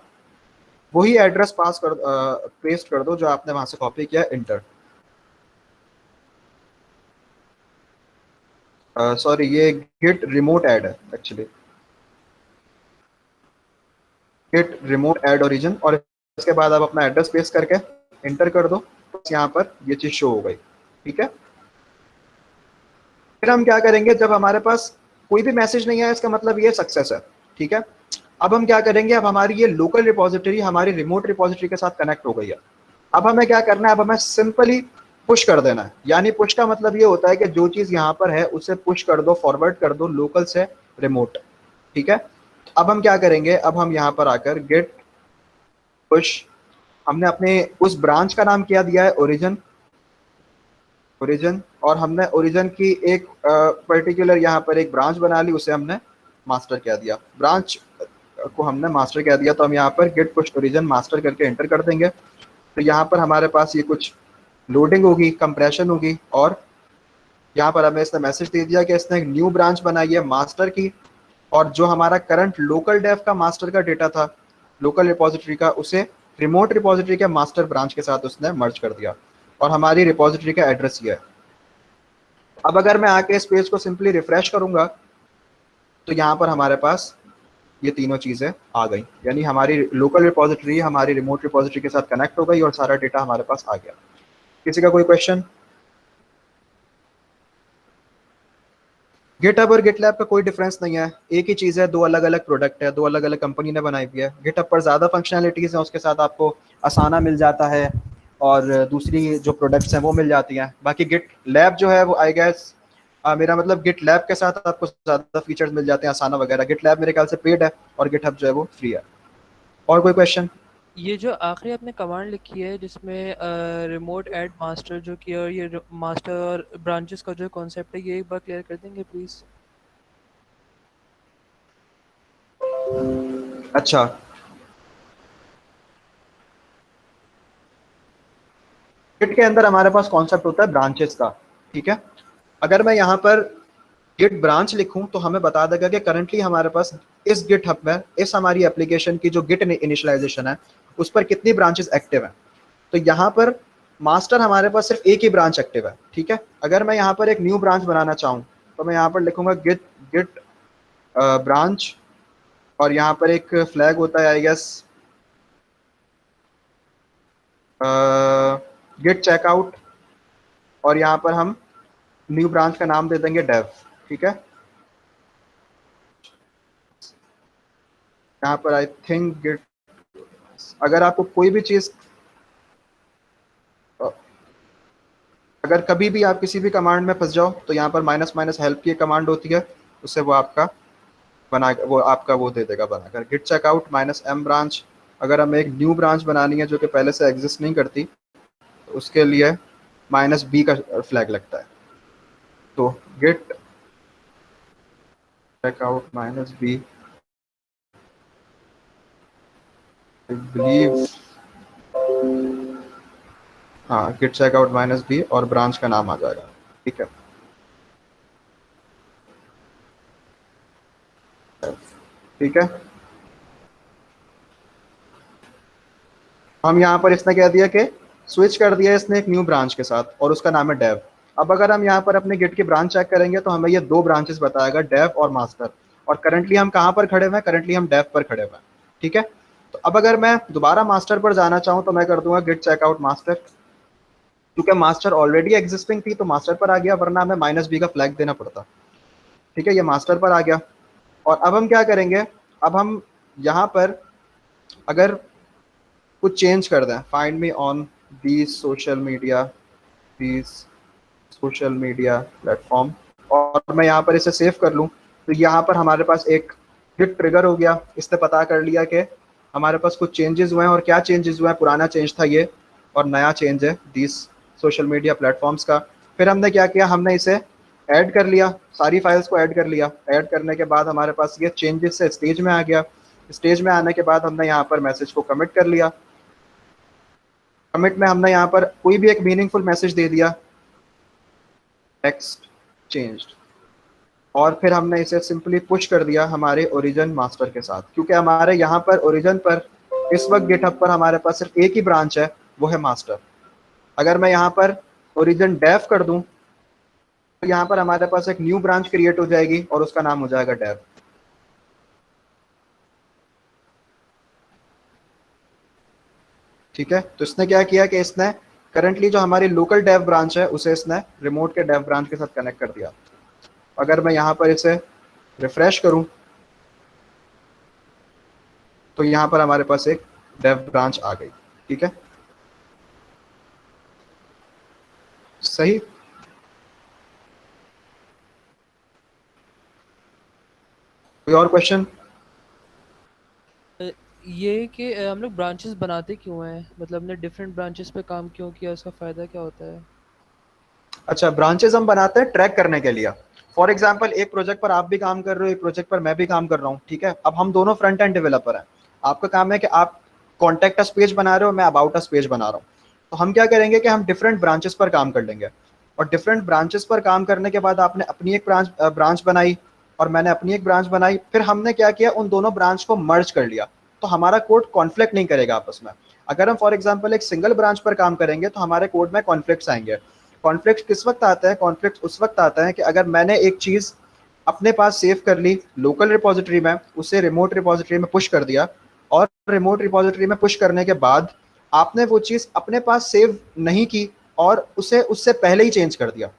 वही एड्रेस पेस्ट कर दो जो आपने वहां से कॉपी किया, इंटर। सॉरी, ये गिट रिमोट ऐड है actually, git remote add origin, और इसके बाद आप अपना एड्रेस पेस्ट करके एंटर कर दो, बस यहाँ पर ये चीज़ शो हो गई। ठीक है, फिर हम क्या करेंगे, जब हमारे पास कोई भी मैसेज नहीं है इसका मतलब ये सक्सेस है। ठीक है, अब हम क्या करेंगे, अब हमारी ये लोकल रिपोजिटरी हमारी रिमोट रिपोजिटरी के साथ कनेक्ट हो गई है। अब हमें क्या करना है, अब हमें सिंपली पुश कर देना है। यानी पुश का मतलब ये होता है कि जो चीज़ यहाँ पर है उसे पुश कर दो, फॉरवर्ड कर दो लोकल से रिमोट। ठीक है, अब हम क्या करेंगे, अब हम यहाँ पर आकर गेट पुश, हमने अपने उस ब्रांच का नाम क्या दिया है, ओरिजिन, ओरिजिन, और हमने ओरिजिन की एक पर्टिकुलर यहाँ पर एक ब्रांच बना ली, उसे हमने मास्टर कह दिया, ब्रांच को हमने मास्टर कह दिया। तो हम यहाँ पर गेट पुश ओरिजिन मास्टर करके एंटर कर देंगे। तो यहाँ पर हमारे पास ये कुछ लोडिंग होगी, कंप्रेशन होगी, और यहाँ पर हमें इसने मैसेज दे दिया कि इसने एक न्यू ब्रांच बनाई है मास्टर की, और जो हमारा करंट लोकल डेव का मास्टर का डेटा था लोकल रिपोजिटरी का, उसे रिमोट रिपोजिटरी के मास्टर ब्रांच के साथ उसने मर्ज कर दिया, और हमारी रिपोजिटरी का एड्रेस ये है। अब अगर मैं आके इस पेज को सिंपली रिफ्रेश करूंगा तो यहाँ पर हमारे पास ये तीनों चीज़ें आ गई, यानी हमारी लोकल रिपोजिटरी हमारी रिमोट रिपोजिटरी के साथ कनेक्ट हो गई और सारा डेटा हमारे पास आ गया। किसी का कोई क्वेश्चन? गिटहब और गिटलैब का कोई डिफरेंस नहीं है, एक ही चीज़ है, दो अलग अलग प्रोडक्ट है, दो अलग अलग कंपनी ने बनाई हुई है। गिटहब पर ज़्यादा फंक्शनैलिटीज़ हैं, उसके साथ आपको आसाना मिल जाता है, और दूसरी जो प्रोडक्ट्स हैं वो मिल जाती हैं। बाकी गिट लैब जो है वो आई गेस, मेरा मतलब गिट लैब के साथ आपको ज़्यादा फीचर्स मिल जाते हैं, आसाना वगैरह। गिट लैब मेरे ख्याल से पेड है और गिटहब जो है वो फ्री है। और कोई क्वेश्चन? ये जो आखिरी आपने कमांड लिखी है जिसमें रिमोट ऐड मास्टर जो किया, और ये मास्टर और ब्रांचेस का जो कॉन्सेप्ट है, ये एक बार क्लियर कर देंगे प्लीज़? अच्छा, गिट के अंदर हमारे पास कॉन्सेप्ट होता है ब्रांचेस का। ठीक है, अगर मैं यहाँ पर गिट ब्रांच लिखूं तो हमें बता देगा कि करंटली हमारे पास इस गिट हब में, इस हमारी एप्लीकेशन की जो गिट इनिशियलाइजेशन है उस पर कितनी ब्रांचेस एक्टिव हैं। तो यहाँ पर मास्टर हमारे पास सिर्फ एक ही ब्रांच एक्टिव है। ठीक है, अगर मैं यहाँ पर एक न्यू ब्रांच बनाना चाहूँ तो मैं यहाँ पर लिखूंगा गिट गिट ब्रांच, और यहाँ पर एक फ्लैग होता है आई गेस गिट चेकआउट, और यहाँ पर हम न्यू ब्रांच का नाम दे देंगे डेव। ठीक है, यहाँ पर आई थिंक गिट, अगर आपको कोई भी चीज़, अगर कभी भी आप किसी भी कमांड में फंस जाओ तो यहाँ पर माइनस माइनस हेल्प की कमांड होती है, उससे वो आपका वो दे देगा बनाकर। Git checkout minus M branch, अगर हमें एक न्यू ब्रांच बनानी है जो कि पहले से एग्जिस्ट नहीं करती तो उसके लिए माइनस बी का फ्लैग लगता है। तो git checkout minus B, I believe, हाँ, गिट चेकआउट माइनस बी और ब्रांच का नाम आ जाएगा। ठीक है, ठीक है, हम यहाँ पर इसने कह दिया कि स्विच कर दिया इसने एक न्यू ब्रांच के साथ, और उसका नाम है डेव। अब अगर हम यहाँ पर अपने गिट की ब्रांच चेक करेंगे तो हमें ये दो ब्रांचेस बताएगा, डेव और मास्टर, और करंटली हम कहाँ पर खड़े हुए हैं, करंटली हम डेव पर खड़े हुए हैं। ठीक है, तो अब अगर मैं दोबारा मास्टर पर जाना चाहूँ तो मैं कर दूंगा गिट चेकआउट मास्टर, क्योंकि मास्टर ऑलरेडी एग्जिस्टिंग थी तो मास्टर पर आ गया, वरना हमें माइनस बी का फ्लैग देना पड़ता। ठीक है, ये मास्टर पर आ गया। और अब हम क्या करेंगे, अब हम यहाँ पर अगर कुछ चेंज कर दें, find me on these social media platform, और मैं यहाँ पर इसे सेव कर लूँ, तो यहाँ पर हमारे पास एक गिट ट्रिगर हो गया। इसने पता कर लिया कि हमारे पास कुछ चेंजेस हुए हैं, और क्या चेंजेस हुए हैं, पुराना चेंज था ये और नया चेंज है दीज सोशल मीडिया प्लेटफॉर्म्स का। फिर हमने क्या किया, हमने इसे ऐड कर लिया, सारी फाइल्स को ऐड कर लिया। ऐड करने के बाद हमारे पास ये चेंजेस से स्टेज में आ गया। स्टेज में आने के बाद हमने यहाँ पर मैसेज को कमिट कर लिया। कमिट में हमने यहाँ पर कोई भी एक मीनिंगफुल मैसेज दे दिया, टेक्स्ट चेंज्ड, और फिर हमने इसे सिंपली पुश कर दिया हमारे ओरिजिन मास्टर के साथ, क्योंकि हमारे यहाँ पर ओरिजिन पर इस वक्त गिटहब पर हमारे पास सिर्फ एक ही ब्रांच है, वो है मास्टर। अगर मैं यहाँ पर ओरिजिन डेव कर दूं तो यहाँ पर हमारे पास एक न्यू ब्रांच क्रिएट हो जाएगी और उसका नाम हो जाएगा डेव। ठीक है, तो इसने क्या किया कि इसने करंटली जो हमारी लोकल डेव ब्रांच है उसे इसने रिमोट के डेव ब्रांच के साथ कनेक्ट कर दिया। अगर मैं यहाँ पर इसे रिफ्रेश करूं तो यहाँ पर हमारे पास एक डेव ब्रांच आ गई। ठीक है, सही। कोई और क्वेश्चन? ये कि हम लोग ब्रांचेस बनाते क्यों हैं, मतलब हमने डिफरेंट ब्रांचेस पे काम क्यों किया, उसका फ़ायदा क्या होता है? अच्छा, ब्रांचेस हम बनाते हैं ट्रैक करने के लिए। फॉर एग्जाम्पल, एक प्रोजेक्ट पर आप भी काम कर रहे हो, एक प्रोजेक्ट पर मैं भी काम कर रहा हूँ। ठीक है, अब हम दोनों फ्रंट एंड डेवलपर हैं। आपका काम है कि आप कॉन्टैक्ट अस पेज बना रहे हो, मैं अबाउट अस पेज बना रहा हूँ। तो हम क्या करेंगे कि हम डिफरेंट ब्रांचेस पर काम कर लेंगे, और डिफरेंट ब्रांचेस पर काम करने के बाद आपने अपनी एक ब्रांच बनाई और मैंने अपनी एक ब्रांच बनाई, फिर हमने क्या किया, उन दोनों ब्रांच को मर्ज कर लिया। तो हमारा कोड कॉन्फ्लिक्ट नहीं करेगा आपस में। अगर हम फॉर एग्जाम्पल एक सिंगल ब्रांच पर काम करेंगे तो हमारे कोड में कॉन्फ्लिक्ट्स आएंगे। कॉन्फ्लिक्ट किस वक्त आता है? कॉन्फ्लिक्ट उस वक्त आता है कि अगर मैंने एक चीज अपने पास सेव कर ली लोकल रिपोजिटरी में, उसे रिमोट रिपोजिटरी में पुश कर दिया, और रिमोट रिपोजिटरी में पुश करने के बाद आपने वो चीज अपने पास सेव नहीं की और उसे उससे पहले ही चेंज कर दिया,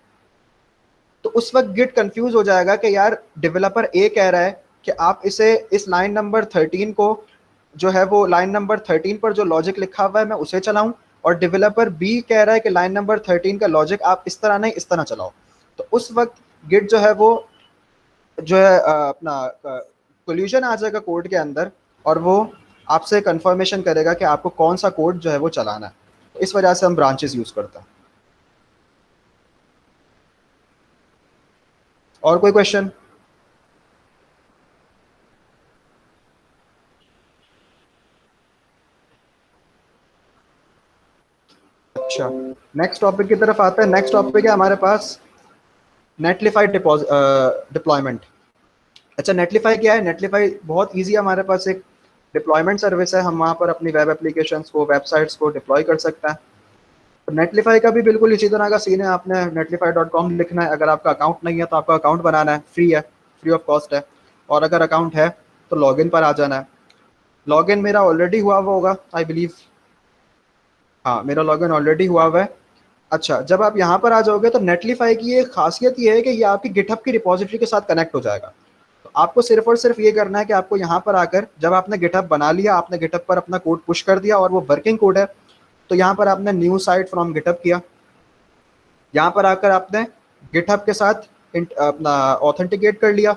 तो उस वक्त गिट कंफ्यूज हो जाएगा कि यार डेवलपर ए कह रहा है कि आप इसे इस लाइन नंबर 13 को, जो है वो लाइन नंबर 13 पर जो लॉजिक लिखा हुआ है मैं उसे चलाऊं, और डेवलपर बी कह रहा है कि लाइन नंबर 13 का लॉजिक आप इस तरह नहीं इस तरह चलाओ। तो उस वक्त गिट जो है वो जो है अपना कोल्यूशन आ जाएगा कोड के अंदर, और वो आपसे कंफर्मेशन करेगा कि आपको कौन सा कोड जो है वो चलाना है। तो इस वजह से हम ब्रांचेस यूज करते हैं। और कोई क्वेश्चन? अच्छा, नेक्स्ट टॉपिक की तरफ आते हैं। नेक्स्ट टॉपिक है हमारे पास नेटलिफाई डिप्लॉयमेंट। अच्छा, नेटलिफाई क्या है? नेटलिफाई बहुत इजी है, हमारे पास एक डिप्लॉयमेंट सर्विस है। हम वहाँ पर अपनी वेब एप्लीकेशंस को, वेबसाइट्स को डिप्लॉय कर सकते हैं। तो नेटलिफाई का भी बिल्कुल इसी तरह का सीन है। आपने netlify.com लिखना है। अगर आपका अकाउंट नहीं है तो आपका अकाउंट बनाना है, फ्री है, फ्री ऑफ कॉस्ट है। और अगर अकाउंट है तो लॉगिन पर आ जाना है। लॉगिन मेरा ऑलरेडी हुआ हुआ होगा आई बिलीव। हाँ, मेरा लॉगिन ऑलरेडी हुआ हुआ है। अच्छा, जब आप यहाँ पर आ जाओगे तो नेटलिफाई की एक खासियत ये है कि ये आपकी गिटहब की रिपोजिटरी के साथ कनेक्ट हो जाएगा। तो आपको सिर्फ और सिर्फ ये करना है कि आपको यहाँ पर आकर, जब आपने गिटहब बना लिया, आपने गिटहब पर अपना कोड पुश कर दिया और वो वर्किंग कोड है, तो यहाँ पर आपने न्यू साइट फ्रॉम गिटहब किया। यहाँ पर आकर आपने गिटहब के साथ अपना ऑथेंटिकेट कर लिया।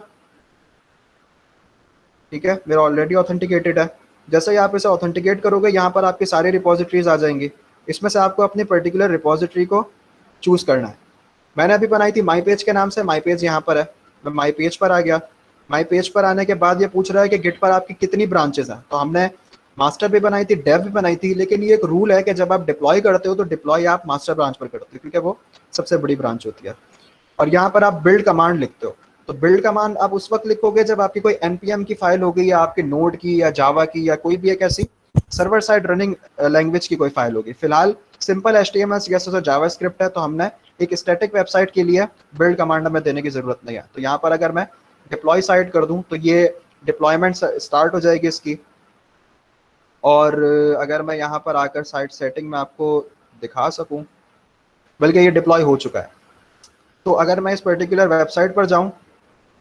ठीक है, मेरा ऑलरेडी ऑथेंटिकेटेड है। जैसे ही आप इसे ऑथेंटिकेट करोगे, यहाँ पर आपकी सारी रिपोजिटरीज आ जाएंगी। इसमें से आपको अपनी पर्टिकुलर रिपोजिटरी को चूज करना है। मैंने अभी बनाई थी माई पेज के नाम से। माई पेज यहाँ पर है, मैं माई पेज पर आ गया। माई पेज पर आने के बाद ये पूछ रहा है कि गिट पर आपकी कितनी ब्रांचेस हैं। तो हमने मास्टर भी बनाई थी, डेव भी बनाई थी, लेकिन ये एक रूल है कि जब आप डिप्लॉय करते हो तो डिप्लॉय आप मास्टर ब्रांच पर करते हो, क्योंकि वो सबसे बड़ी ब्रांच होती है। और यहाँ पर आप बिल्ड कमांड लिखते हो। तो बिल्ड कमांड आप उस वक्त लिखोगे जब आपकी कोई एनपीएम की फाइल होगी, या आपके नोड की, या जावा की, या कोई भी एक ऐसी सर्वर साइड रनिंग लैंग्वेज की कोई फाइल होगी। फिलहाल सिंपल HTML CSS और जावास्क्रिप्ट है, तो हमने एक स्टैटिक वेबसाइट के लिए बिल्ड कमांड हमें देने की जरूरत नहीं है। तो यहाँ पर अगर मैं डिप्लॉय साइट कर दूं तो ये डिप्लॉयमेंट स्टार्ट हो जाएगी इसकी। और अगर मैं यहाँ पर आकर साइट सेटिंग में आपको दिखा सकूं, बल्कि ये डिप्लॉय हो चुका है। तो अगर मैं इस पर्टिकुलर वेबसाइट पर जाऊं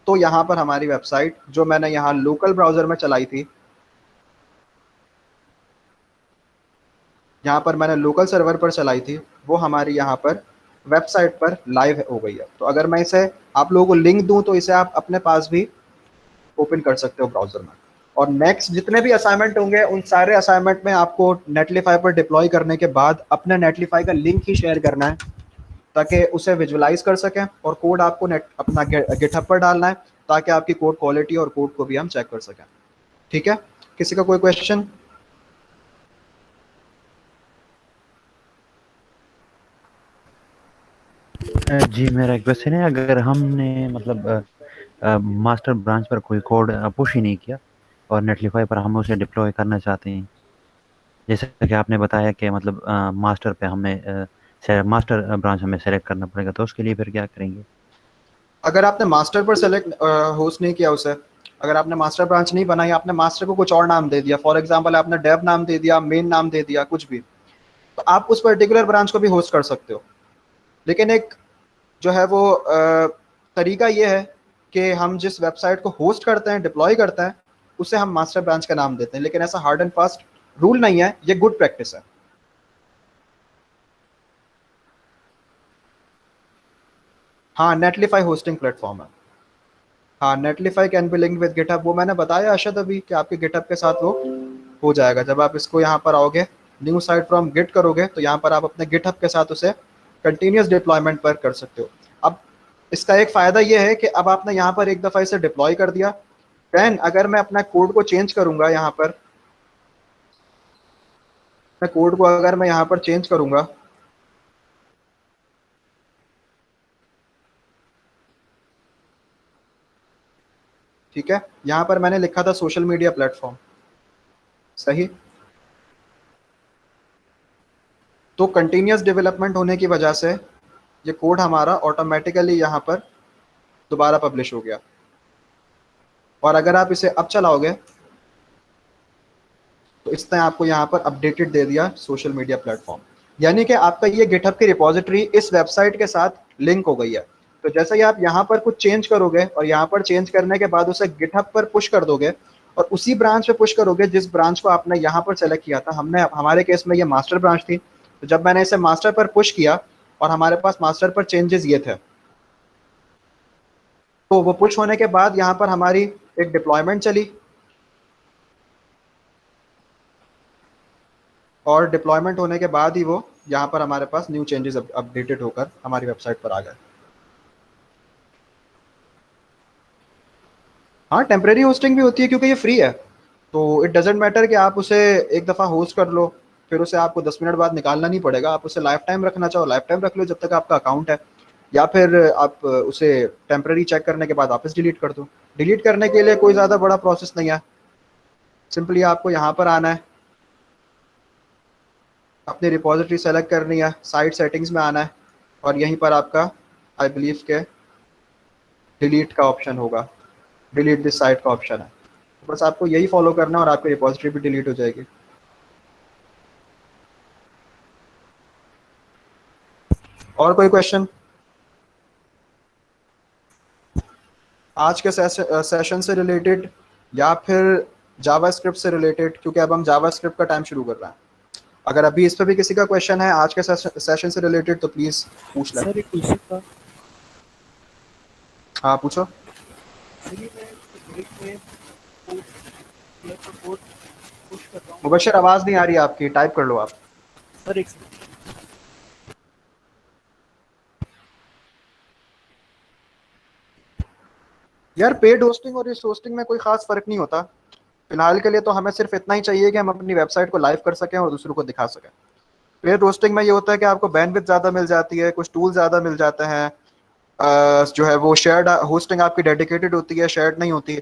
तो यहाँ पर हमारी वेबसाइट जो मैंने यहाँ लोकल ब्राउजर में चलाई थी, यहाँ पर मैंने लोकल सर्वर पर चलाई थी, वो हमारी यहाँ पर वेबसाइट पर लाइव हो गई है। तो अगर मैं इसे आप लोगों को लिंक दूं तो इसे आप अपने पास भी ओपन कर सकते हो ब्राउजर में। और नेक्स्ट जितने भी असाइनमेंट होंगे उन सारे असाइनमेंट में आपको नेटलिफाई पर डिप्लॉय करने के बाद अपने नेटलिफाई का लिंक ही शेयर करना है, ताकि उसे विजुलाइज कर सकें। और कोड आपको नेट अपना गिटहब पर डालना है, ताकि आपकी कोड क्वालिटी और कोड को भी हम चेक कर सकें। ठीक है, किसी का कोई क्वेश्चन? जी मेरा एक क्वेश्चन है, अगर हमने मतलब मास्टर ब्रांच पर कोई कोड पुश ही नहीं किया और नेटलिफाई पर हम उसे डिप्लॉय करना चाहते हैं, जैसे कि आपने बताया कि मतलब मास्टर पे हमें मास्टर ब्रांच हमें सेलेक्ट करना पड़ेगा, तो उसके लिए फिर क्या करेंगे? अगर आपने मास्टर पर सेलेक्ट होस्ट नहीं किया उसे, अगर आपने मास्टर ब्रांच नहीं बनाई, आपने मास्टर को कुछ और नाम दे दिया, फॉर एग्जांपल आपने डेव नाम दे दिया, मेन नाम दे दिया, कुछ भी, तो आप उस पर्टिकुलर ब्रांच को भी होस्ट कर सकते हो। लेकिन एक जो है वो तरीका ये है कि हम जिस वेबसाइट को होस्ट करते हैं, डिप्लॉय करते हैं, उसे हम मास्टर ब्रांच का नाम देते हैं। लेकिन ऐसा हार्ड एंड फास्ट रूल नहीं है, ये गुड प्रैक्टिस है। हाँ, नेटलीफाई होस्टिंग प्लेटफॉर्म है। हाँ, नेटलीफाई can be linked with GitHub, वो मैंने बताया अशद अभी कि आपके गिटहब के साथ वो हो जाएगा। जब आप इसको यहाँ पर आओगे, न्यू साइट फ्रॉम गिट करोगे, तो यहाँ पर आप अपने गिटहब के साथ उसे कंटिन्यूस डिप्लॉयमेंट पर कर सकते हो। अब इसका एक फ़ायदा ये है कि अब आपने यहाँ पर एक दफ़ा इसे डिप्लॉय कर दिया, देन अगर मैं अपना कोड को चेंज करूँगा, यहाँ पर मैं कोड को अगर मैं यहाँ पर चेंज करूँगा, ठीक है, यहाँ पर मैंने लिखा था सोशल मीडिया प्लेटफॉर्म, सही। तो कंटिन्यूस डेवलपमेंट होने की वजह से ये कोड हमारा ऑटोमेटिकली यहाँ पर दोबारा पब्लिश हो गया। और अगर आप इसे अब चलाओगे तो इसने आपको यहाँ पर अपडेटेड दे दिया सोशल मीडिया प्लेटफॉर्म, यानी कि आपका ये गिटहब की रिपॉजिटरी इस वेबसाइट के साथ लिंक हो गई है। तो जैसे ही आप यहाँ पर कुछ चेंज करोगे और यहाँ पर चेंज करने के बाद उसे गिटहब पर पुश कर दोगे और उसी ब्रांच पे पुश करोगे जिस ब्रांच को आपने यहाँ पर सेलेक्ट किया था, हमने हमारे केस में ये मास्टर ब्रांच थी, तो जब मैंने इसे मास्टर पर पुश किया और हमारे पास मास्टर पर चेंजेस ये थे, तो वो पुश होने के बाद यहाँ पर हमारी एक डिप्लॉयमेंट चली और डिप्लॉयमेंट होने के बाद ही वो यहाँ पर हमारे पास न्यू चेंजेस अपडेटेड होकर हमारी वेबसाइट पर आ गए। हाँ, टेम्परेरी होस्टिंग भी होती है क्योंकि ये फ्री है, तो इट डजेंट मैटर कि आप उसे एक दफ़ा होस्ट कर लो फिर उसे आपको 10 मिनट बाद निकालना नहीं पड़ेगा। आप उसे लाइफ टाइम रखना चाहो लाइफ टाइम रख लो जब तक आपका अकाउंट है, या फिर आप उसे टेम्परेरी चेक करने के बाद वापस डिलीट कर दो। डिलीट करने के लिए कोई ज़्यादा बड़ा प्रोसेस नहीं है, सिंपली आपको यहाँ पर आना है, अपनी रिपॉजिटरी सेलेक्ट करनी है, साइट सेटिंग्स में आना है और यहीं पर आपका आई बिलीव के डिलीट का ऑप्शन होगा, डिलीट दिस साइट का ऑप्शन है। तो बस आपको यही फॉलो करना है और आपकी रिपॉजिटरी भी डिलीट हो जाएगी। और कोई क्वेश्चन आज के सेशन से रिलेटेड या फिर जावास्क्रिप्ट से रिलेटेड, क्योंकि अब हम जावास्क्रिप्ट का टाइम शुरू कर रहे हैं। अगर अभी इस पर भी किसी का क्वेश्चन है आज के सेशन से रिलेटेड तो प्लीज़ पूछ लें। सर एक क्वेश्चन था। हाँ पूछो। सर ये मैं गिट में कोड पुश कर रहा हूँ। मुबशर आवाज़ नहीं आ रही आपकी, टाइप कर लो आप। सर एक यार पेड होस्टिंग और इस होस्टिंग में कोई खास फर्क नहीं होता। फिलहाल के लिए तो हमें सिर्फ इतना ही चाहिए कि हम अपनी वेबसाइट को लाइव कर सकें और दूसरों को दिखा सकें। पेड होस्टिंग में ये होता है कि आपको बैंडविड्थ ज़्यादा मिल जाती है, कुछ टूल ज़्यादा मिल जाते हैं, जो है वो शेयर्ड होस्टिंग आपकी डेडिकेटेड होती है, शेयर्ड नहीं होती,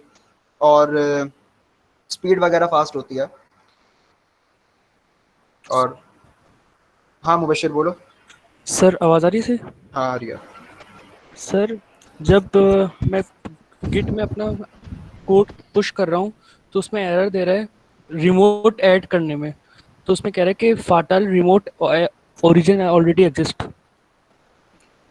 और स्पीड वगैरह फास्ट होती है। और हाँ मुबशर बोलो। सर आवाज़ आ रही है? हाँ आ रही है। सर जब मैं गिट में अपना कोड पुश कर रहा हूँ तो उसमें एरर दे रहा है रिमोट ऐड करने में, तो उसमें कह रहा है कि फाटल रिमोट ओरिजिन ऑलरेडी एग्जिस्ट,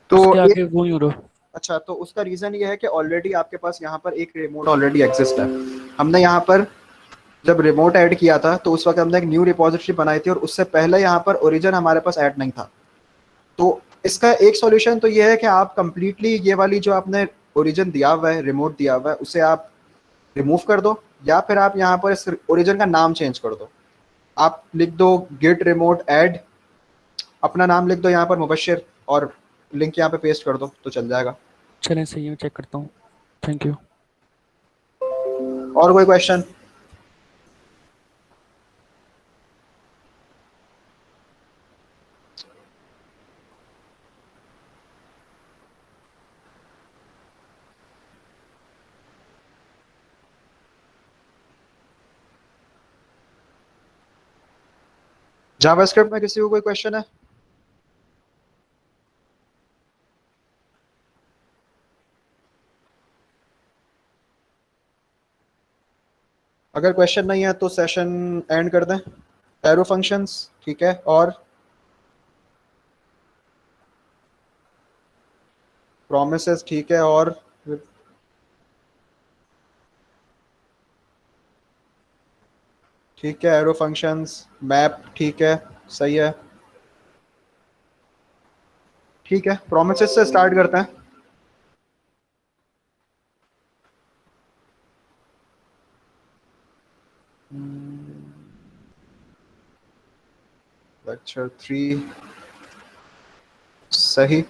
तो उसके एक आगे वो नहीं हो रहा। अच्छा, तो उसका रीज़न ये है कि ऑलरेडी आपके पास यहाँ पर एक रिमोट ऑलरेडी एग्जिस्ट है। हमने यहाँ पर जब रिमोट ऐड किया था तो उस वक्त हमने एक न्यू रिपॉजिटरी बनाई थी और उससे पहले यहाँ पर ओरिजिन हमारे पास ऐड नहीं था। तो इसका एक सॉल्यूशन तो ये है कि आप कंप्लीटली ये वाली जो आपने ओरिजिन दिया हुआ है, रिमोट दिया हुआ है, उसे आप रिमूव कर दो, या फिर आप यहाँ पर इस ओरिजिन का नाम चेंज कर दो। आप लिख दो गिट रिमोट ऐड, अपना नाम लिख दो यहाँ पर मुबशर, और लिंक यहाँ पे पेस्ट कर दो तो चल जाएगा। चलें सही है, चेक करता हूँ। Thank you. और कोई क्वेश्चन? जावास्क्रिप्ट में किसी को कोई क्वेश्चन है? अगर क्वेश्चन नहीं है तो सेशन एंड कर दें। एरो फंक्शंस ठीक है, और प्रोमिसेस ठीक है, और ठीक है, एरो फंक्शंस, मैप ठीक है, सही है। ठीक है, प्रोमिसेस से स्टार्ट करते हैं। लेक्चर 3 सही।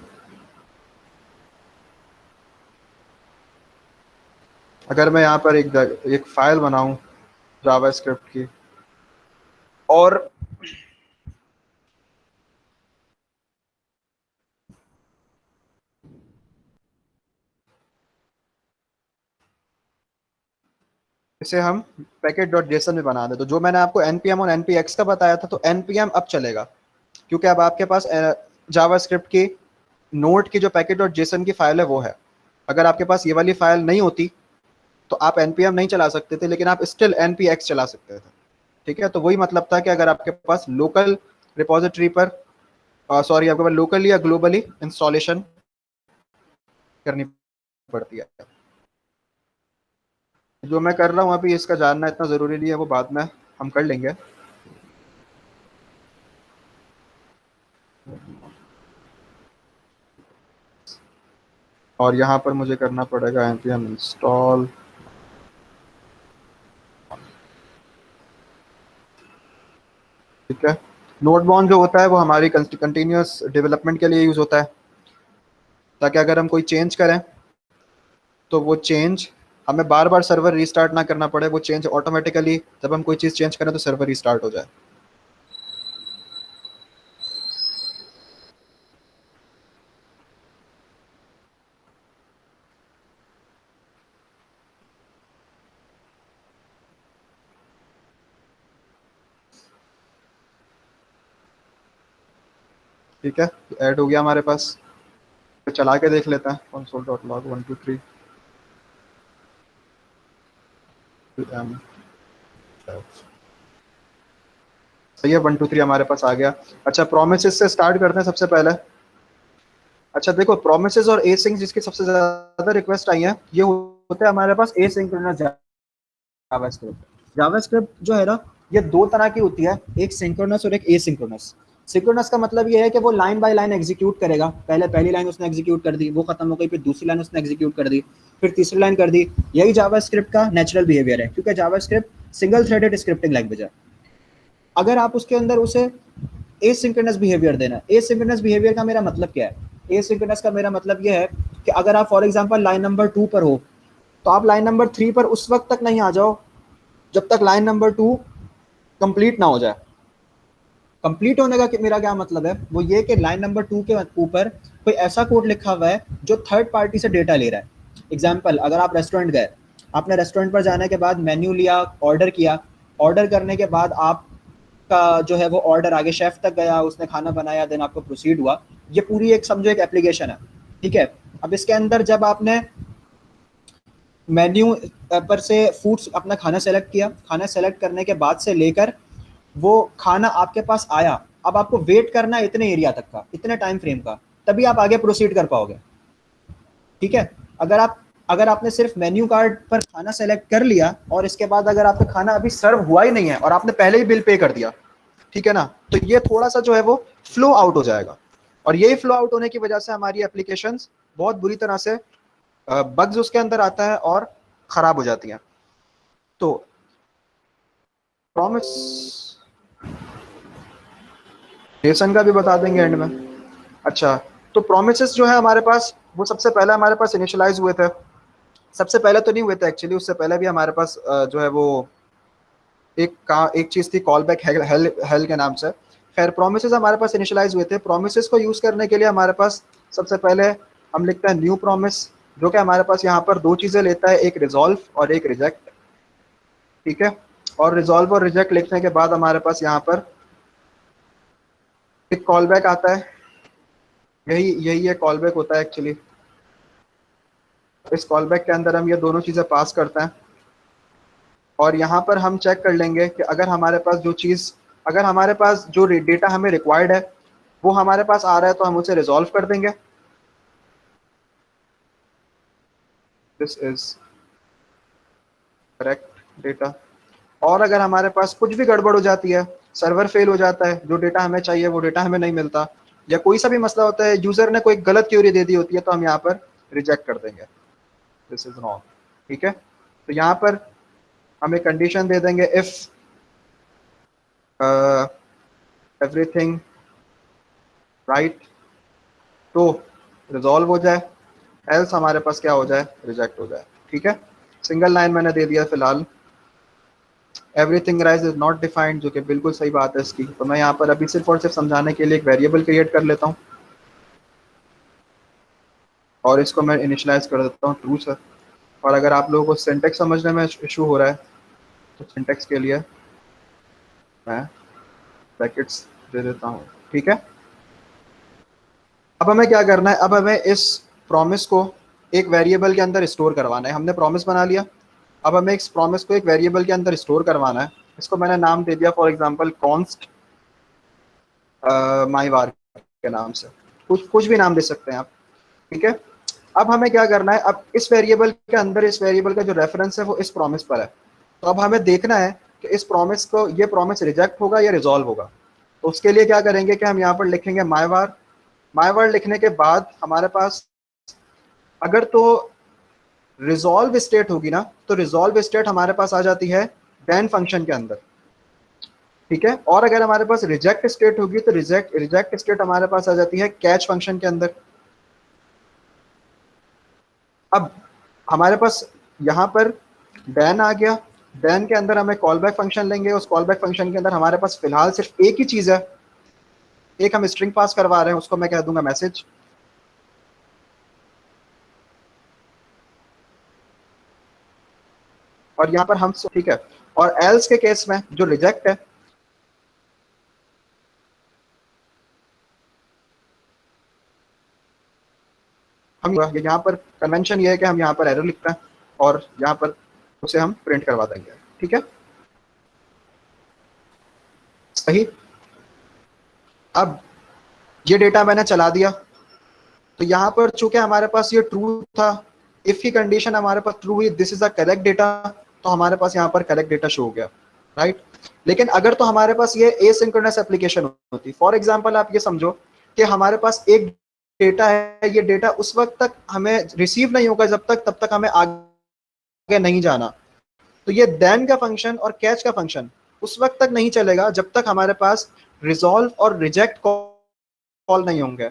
अगर मैं यहाँ पर एक फाइल बनाऊं जावास्क्रिप्ट की, और इसे हम पैकेट डॉट जेसन में बना दें, तो जो मैंने आपको npm और npx का बताया था, तो npm अब चलेगा, क्योंकि अब आपके पास जावास्क्रिप्ट की नोड की जो पैकेट डॉट जेसन की फाइल है वो है। अगर आपके पास ये वाली फाइल नहीं होती तो आप npm नहीं चला सकते थे, लेकिन आप स्टिल npx चला सकते थे। ठीक है, तो वही मतलब था कि अगर आपके पास लोकल रिपोजिटरी पर सॉरी आपके पास लोकली या ग्लोबली इंस्टॉलेशन करनी पड़ती है। जो मैं कर रहा हूँ अभी, इसका जानना इतना ज़रूरी नहीं है, वो बाद में हम कर लेंगे। और यहाँ पर मुझे करना पड़ेगा npm इंस्टॉल। ठीक है, नोडमॉन जो होता है वो हमारी कंटिन्यूस डेवलपमेंट के लिए यूज़ होता है, ताकि अगर हम कोई चेंज करें तो वो चेंज हमें बार बार सर्वर रीस्टार्ट ना करना पड़े, वो चेंज ऑटोमेटिकली जब हम कोई चीज़ चेंज करें तो सर्वर रीस्टार्ट हो जाए। ठीक है, ऐड हो गया हमारे पास। तो चला के देख लेते हैं console.log 123 सही है, 123 हमारे पास आ गया। अच्छा, प्रोमिसेस से स्टार्ट करते हैं सबसे पहले। अच्छा देखो, प्रोमिसेस और एसिंक्स जिसकी सबसे ज्यादा रिक्वेस्ट आई है, ये होता है हमारे पास एसिंक्रोनस जावास्क्रिप्ट। जावास्क्रिप्ट जो है ना, ये दो तरह की होती है, एक सिंक्रोनस और एक एसिंक्रोनस। सिंक्रोनस का मतलब ये है कि वो लाइन बाय लाइन एग्जीक्यूट करेगा। पहले पहली लाइन उसने एग्जीक्यूट कर दी, वो खत्म हो गई, फिर दूसरी लाइन उसने एग्जीक्यूट कर दी, फिर तीसरी लाइन कर दी। यही जावास्क्रिप्ट का नेचुरल बिहेवियर है, क्योंकि JavaScript single threaded scripting language है। अगर आप उसके अंदर उसे एसिंक्रोनस बिहेवियर देना, एसिंक्रोनस बिहेवियर का मेरा मतलब क्या है? एसिंक्रोनस का मेरा मतलब यह है कि अगर आप फॉर एग्जांपल लाइन नंबर 2 पर हो, तो आप लाइन नंबर 3 पर उस वक्त तक नहीं आ जाओ जब तक लाइन नंबर 2 कंप्लीट ना हो जाए। कंप्लीट होने का मेरा क्या मतलब है, वो ये कि लाइन नंबर 2 के ऊपर कोई ऐसा कोड लिखा हुआ है जो थर्ड पार्टी से डेटा ले रहा है। एग्जाम्पल, अगर आप रेस्टोरेंट गए, आपने रेस्टोरेंट पर जाने के बाद मेन्यू लिया, ऑर्डर किया, ऑर्डर करने के बाद आपका जो है वो ऑर्डर आगे शेफ तक गया, उसने खाना बनाया, देन आपको प्रोसीड हुआ। ये पूरी एक समझो एक एप्लीकेशन है। ठीक है, अब इसके अंदर जब आपने मेन्यू पर से फूड्स अपना खाना सेलेक्ट किया, खाना सेलेक्ट करने के बाद से लेकर वो खाना आपके पास आया, अब आपको वेट करना है इतने एरिया तक का, इतने टाइम फ्रेम का, तभी आप आगे प्रोसीड कर पाओगे। ठीक है, अगर आपने सिर्फ मेन्यू कार्ड पर खाना सेलेक्ट कर लिया और इसके बाद अगर आपका खाना अभी सर्व हुआ ही नहीं है और आपने पहले ही बिल पे कर दिया, ठीक है ना, तो ये थोड़ा सा जो है वो फ्लो आउट हो जाएगा। और यही फ्लो आउट होने की वजह से हमारी एप्लीकेशंस बहुत बुरी तरह से बग्स उसके अंदर आता है और खराब हो जाती हैं। तो प्रॉमिस जेसन का भी बता देंगे एंड में। अच्छा, तो प्रोमिसेस जो है हमारे पास, वो सबसे पहले हमारे पास इनिशियलाइज हुए थे। सबसे पहले तो नहीं हुए थे एक्चुअली, उससे पहले भी हमारे पास जो है वो एक चीज़ थी, कॉल बैक हेल के नाम से। खैर, प्रोमिसेस हमारे पास इनिशियलाइज हुए थे। प्रोमिसेस को यूज़ करने के लिए हमारे पास सबसे पहले हम लिखते हैं न्यू प्रोमिस, जो कि हमारे पास यहाँ पर दो चीज़ें लेता है, एक रिजॉल्व और एक रिजेक्ट। ठीक है, और रिजॉल्व और रिजेक्ट लिखने के बाद हमारे पास यहाँ पर एक कॉल बैक आता है। यही यही एक कॉल बैक होता है एक्चुअली। इस कॉल बैक के अंदर हम ये दोनों चीज़ें पास करते हैं और यहाँ पर हम चेक कर लेंगे कि अगर हमारे पास जो चीज़, अगर हमारे पास जो डेटा हमें रिक्वायर्ड है वो हमारे पास आ रहा है तो हम उसे रिजॉल्व कर देंगे। This is correct data. और अगर हमारे पास कुछ भी गड़बड़ हो जाती है, सर्वर फेल हो जाता है, जो डेटा हमें चाहिए वो डेटा हमें नहीं मिलता, या कोई सा भी मसला होता है, यूजर ने कोई गलत क्वेरी दे दी होती है, तो हम यहाँ पर रिजेक्ट कर देंगे, दिस इज रॉन्ग। ठीक है, तो यहाँ पर हम एक कंडीशन दे देंगे, इफ एवरीथिंग राइट तो रिजॉल्व हो जाए, एल्स हमारे पास क्या हो जाए, रिजेक्ट हो जाए। ठीक है, सिंगल लाइन मैंने दे दिया फिलहाल। Everything rise is not defined, जो कि बिल्कुल सही बात है इसकी। तो मैं यहाँ पर अभी सिर्फ और सिर्फ समझाने के लिए एक वेरिएबल क्रिएट कर लेता हूँ और इसको मैं इनिशियलाइज कर देता हूँ ट्रू से। और अगर आप लोगों को सिंटेक्स समझने में इशू हो रहा है तो सिंटेक्स के लिए मैं ब्रैकेट्स दे देता हूँ। ठीक है, अब हमें क्या करना है, अब हमें इस प्रॉमिस को एक वेरिएबल के अंदर स्टोर करवाना है। हमने प्रॉमिस बना लिया, अब हमें इस प्रॉमिस को एक वेरिएबल के अंदर स्टोर करवाना है। इसको मैंने नाम दे दिया फॉर एग्जांपल कॉन्स्ट माईवार के नाम से, कुछ भी नाम दे सकते हैं आप। ठीक है, अब हमें क्या करना है, अब इस वेरिएबल के अंदर इस वेरिएबल का जो रेफरेंस है वो इस प्रॉमिस पर है। तो अब हमें देखना है कि इस प्रॉमिस को, ये प्रॉमिस रिजेक्ट होगा या रिजॉल्व होगा। तो उसके लिए क्या करेंगे कि हम यहाँ पर लिखेंगे माईवार। माईवार लिखने के बाद हमारे पास अगर तो रिजॉल्व स्टेट होगी ना, तो रिजॉल्व स्टेट हमारे पास आ जाती है देन फंक्शन के अंदर। ठीक है, और अगर हमारे पास रिजेक्ट स्टेट होगी तो रिजेक्ट स्टेट हमारे पास आ जाती है कैच फंक्शन के अंदर। अब हमारे पास यहाँ पर देन आ गया, देन के अंदर हमें कॉल बैक फंक्शन लेंगे। उस कॉल बैक फंक्शन के अंदर हमारे पास फिलहाल सिर्फ एक ही चीज है, एक हम स्ट्रिंग पास करवा रहे हैं, उसको मैं कह दूंगा मैसेज। और यहाँ पर हम, ठीक है, और एल्स के केस में जो रिजेक्ट है, हम यहाँ पर कन्वेंशन ये है कि हम यहाँ पर एरर लिखते हैं और यहाँ पर उसे हम प्रिंट करवा देंगे। ठीक है, सही। अब ये डेटा मैंने चला दिया, तो यहाँ पर चूंकि हमारे पास ये ट्रू था, इफ की कंडीशन हमारे पास ट्रू हुई, this is a correct data, तो हमारे पास यहाँ पर करेक्ट डेटा शो हो गया, राइट। लेकिन अगर तो हमारे पास ये एसिंक्रोनस एप्लीकेशन होती, फॉर एग्जांपल आप ये समझो कि हमारे पास एक डेटा है, ये डेटा उस वक्त तक हमें रिसीव नहीं होगा जब तक, तब तक हमें आगे नहीं जाना। तो ये देन का फंक्शन और कैच का फंक्शन उस वक्त तक नहीं चलेगा जब तक हमारे पास रिजॉल्व और रिजेक्ट कॉल नहीं होंगे।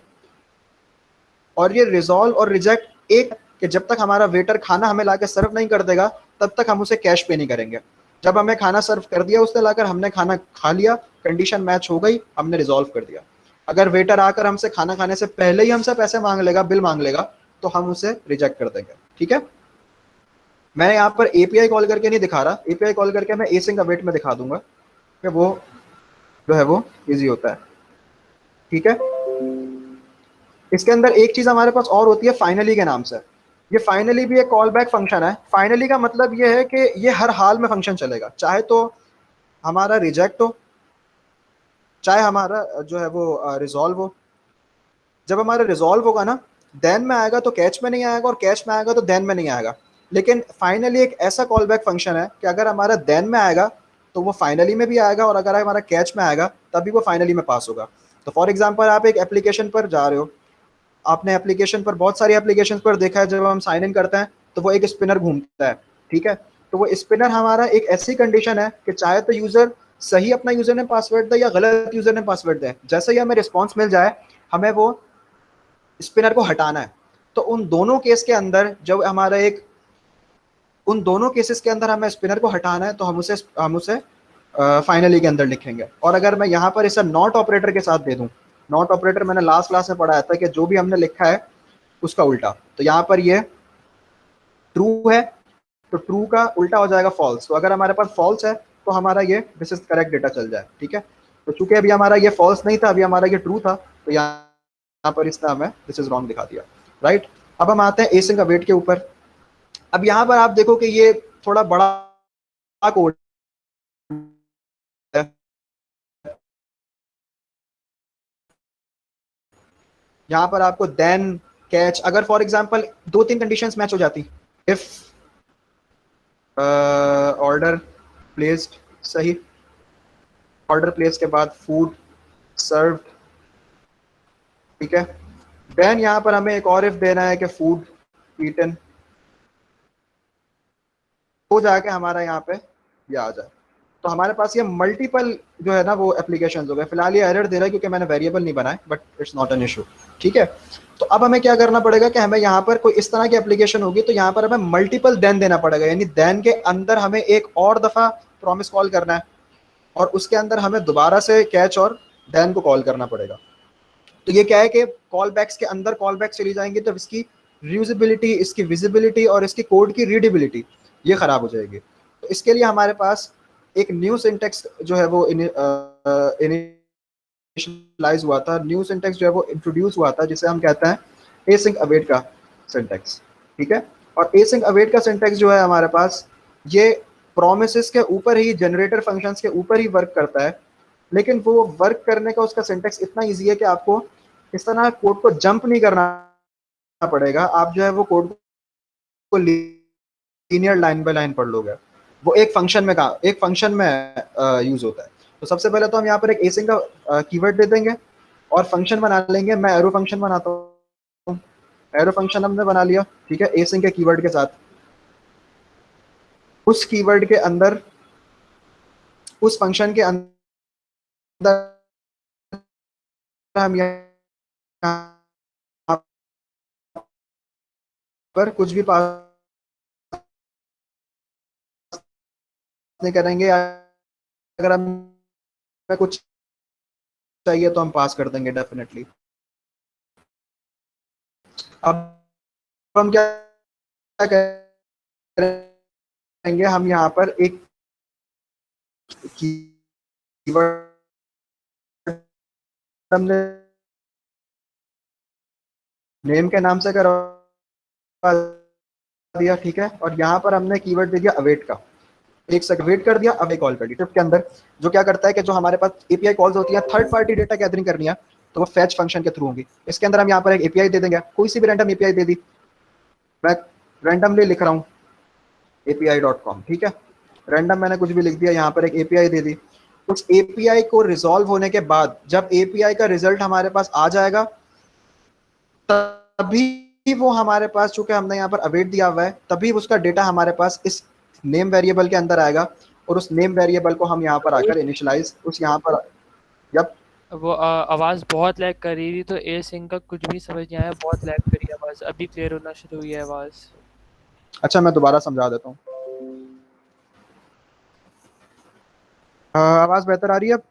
और ये रिजॉल्व और रिजेक्ट एक कि जब तक हमारा वेटर खाना हमें लाकर सर्व नहीं कर देगा तब तक हम उसे कैश पे नहीं करेंगे। जब हमें खाना सर्व कर दिया उसने लाकर, हमने खाना खा लिया, कंडीशन मैच हो गई, हमने रिजॉल्व कर दिया। अगर वेटर आकर हमसे खाना खाने से पहले ही हमसे पैसे मांग लेगा, बिल मांग लेगा, तो हम उसे रिजेक्ट कर देंगे। ठीक है, मैं यहाँ पर एपीआई कॉल करके नहीं दिखा रहा, एपीआई कॉल करके मैं एसिंक अवेट में दिखा दूंगा कि वो जो है वो इजी होता है। ठीक है, इसके अंदर एक चीज हमारे पास और होती है फाइनली के नाम से। ये फाइनली भी एक कॉल बैक फंक्शन है। फाइनली का मतलब ये है कि ये हर हाल में फंक्शन चलेगा, चाहे तो हमारा रिजेक्ट हो, चाहे हमारा जो है वो रिजॉल्व हो। जब हमारा रिजॉल्व होगा ना, देन में आएगा तो कैच में नहीं आएगा, और कैच में आएगा तो देन में नहीं आएगा। लेकिन फाइनली एक ऐसा कॉल बैक फंक्शन है कि अगर हमारा देन में आएगा तो वो फाइनली में भी आएगा, और अगर हमारा कैच में आएगा तभी वो फाइनली में पास होगा। तो फॉर एग्जाम्पल आप एक एप्लीकेशन पर जा रहे हो, आपने एप्लीकेशन पर, बहुत सारी एप्लीकेशन पर देखा है, जब हम साइन इन करते हैं तो वो एक स्पिनर घूमता है। ठीक है, तो वो स्पिनर हमारा एक ऐसी कंडीशन है कि चाहे तो यूजर सही अपना यूजर ने पासवर्ड दे या गलत यूजर ने पासवर्ड दे, जैसे ही हमें रिस्पॉन्स मिल जाए हमें वो स्पिनर को हटाना है। तो उन दोनों केस के अंदर जब हमारा एक, उन दोनों केसेस के अंदर हमें स्पिनर को हटाना है तो हम उसे फाइनली के अंदर लिखेंगे। और अगर मैं यहाँ पर इसे नॉट ऑपरेटर के साथ दे दूं, नॉट ऑपरेटर मैंने लास्ट क्लास में पढ़ाया था कि जो भी हमने लिखा है उसका उल्टा। तो यहाँ पर ये ट्रू है तो ट्रू का उल्टा हो जाएगा फॉल्स। तो अगर हमारे पास फॉल्स है तो हमारा ये दिस इज करेक्ट डेटा चल जाए। ठीक है, तो चूंकि अभी हमारा ये फॉल्स नहीं था, अभी हमारा ये ट्रू था, तो यहाँ पर इसने हमें दिस इज रॉन्ग दिखा दिया, राइट। अब हम आते हैं एसिंक अवेट के ऊपर। अब यहाँ पर आप देखो कि ये थोड़ा बड़ा कोड है, यहाँ पर आपको देन कैच, अगर फॉर एग्जांपल 2-3 कंडीशंस मैच हो जाती, इफ ऑर्डर प्लेस्ड, सही, ऑर्डर प्लेस के बाद फूड सर्व, ठीक है, देन यहाँ पर हमें एक और इफ देना है कि फूड ईटन, तो जाके हमारा यहाँ पे ये आ जाए। तो हमारे पास ये मल्टीपल जो है ना वो एप्लीकेशन हो गए। फिलहाल ये एरर दे रहा है क्योंकि मैंने वेरिएबल नहीं बनाए, but it's not an issue, ठीक है। तो अब हमें क्या करना पड़ेगा कि हमें यहाँ पर कोई इस तरह की एप्लीकेशन होगी तो यहाँ पर हमें मल्टीपल देन देना पड़ेगा, यानी देन के अंदर हमें एक और दफा प्रॉमिस कॉल करना है और उसके अंदर हमें दोबारा से कैच और देन को कॉल करना पड़ेगा। तो ये क्या है कि कॉल बैक्स के अंदर कॉल बैक चली जाएंगी तो इसकी रीयूजेबिलिटी, इसकी विजिबिलिटी और इसकी कोड की रीडेबिलिटी ये खराब हो जाएगी। तो इसके लिए हमारे पास एक न्यू सिंटेक्स जो है वो इनिशियलाइज हुआ था, न्यू सिंटेक्स जो है वो इंट्रोड्यूस हुआ था, जिसे हम कहते हैं एसिंक अवेट का सिंटेक्स, ठीक है। और एसिंक अवेट का सिंटेक्स जो है हमारे पास ये प्रोमिसेस के ऊपर ही, जनरेटर फंक्शंस के ऊपर ही वर्क करता है, लेकिन वो वर्क करने का उसका सिंटेक्स इतना ईजी है कि आपको इस तरह कोड को जंप नहीं करना पड़ेगा। आप जो है वो कोड को लीनियर लाइन बाय लाइन पढ़ लोगे, वो एक फंक्शन में यूज होता है। तो सबसे पहले तो हम यहाँ पर एक एसिंक का कीवर्ड दे देंगे और फंक्शन बना लेंगे। मैं एरो फंक्शन बनाता हूँ, एरो फंक्शन हमने बना लिया, ठीक है, एसिंक के कीवर्ड के साथ। उस कीवर्ड के अंदर, उस फंक्शन के अंदर हम यहाँ पर कुछ भी पास नहीं करेंगे। अगर हमें कुछ चाहिए तो हम पास कर देंगे डेफिनेटली। अब हम क्या करेंगे, हम यहाँ पर एक कीवर्ड हमने नेम के नाम से करवा दिया, ठीक है, और यहाँ पर हमने कीवर्ड दे दिया अवेट का। एक सेकंड वेट कर दिया, अब एक कॉल कर दी। ट्रिप के अंदर जो क्या करता है कि जो हमारे पास एपीआई कॉल्स होती है, थर्ड पार्टी डेटा गैदरिंग करनी है तो वो फैच फंक्शन के थ्रू होंगी। इसके अंदर हम यहाँ पर एक एपीआई दे देंगे, कोई सी भी रैंडम एपीआई दे दी, मैं रैंडमली लिख रहा हूँ api.com, ठीक है, रैंडम मैंने कुछ भी लिख दिया, यहाँ पर एक एपीआई दे दी। उस एपीआई को रिजॉल्व होने के बाद जब एपीआई का रिजल्ट हमारे पास आ जाएगा तभी वो हमारे पास, चूंकि हमने यहाँ पर अवेट दिया हुआ है, तभी उसका डेटा हमारे पास इस नेम वेरिएबल के अंदर आएगा और उस नेम वेरिएबल को हम यहाँ पर आकर इनिशियलाइज उस यहाँ पर, जब वो आवाज़ बहुत लैग कर रही थी तो ए सिंह का कुछ भी समझ नहीं आया, बहुत लैग करी आवाज़, अभी क्लियर होना शुरू हुई है आवाज़। अच्छा मैं दोबारा समझा देता हूँ। आवाज़ बेहतर आ रही है अब?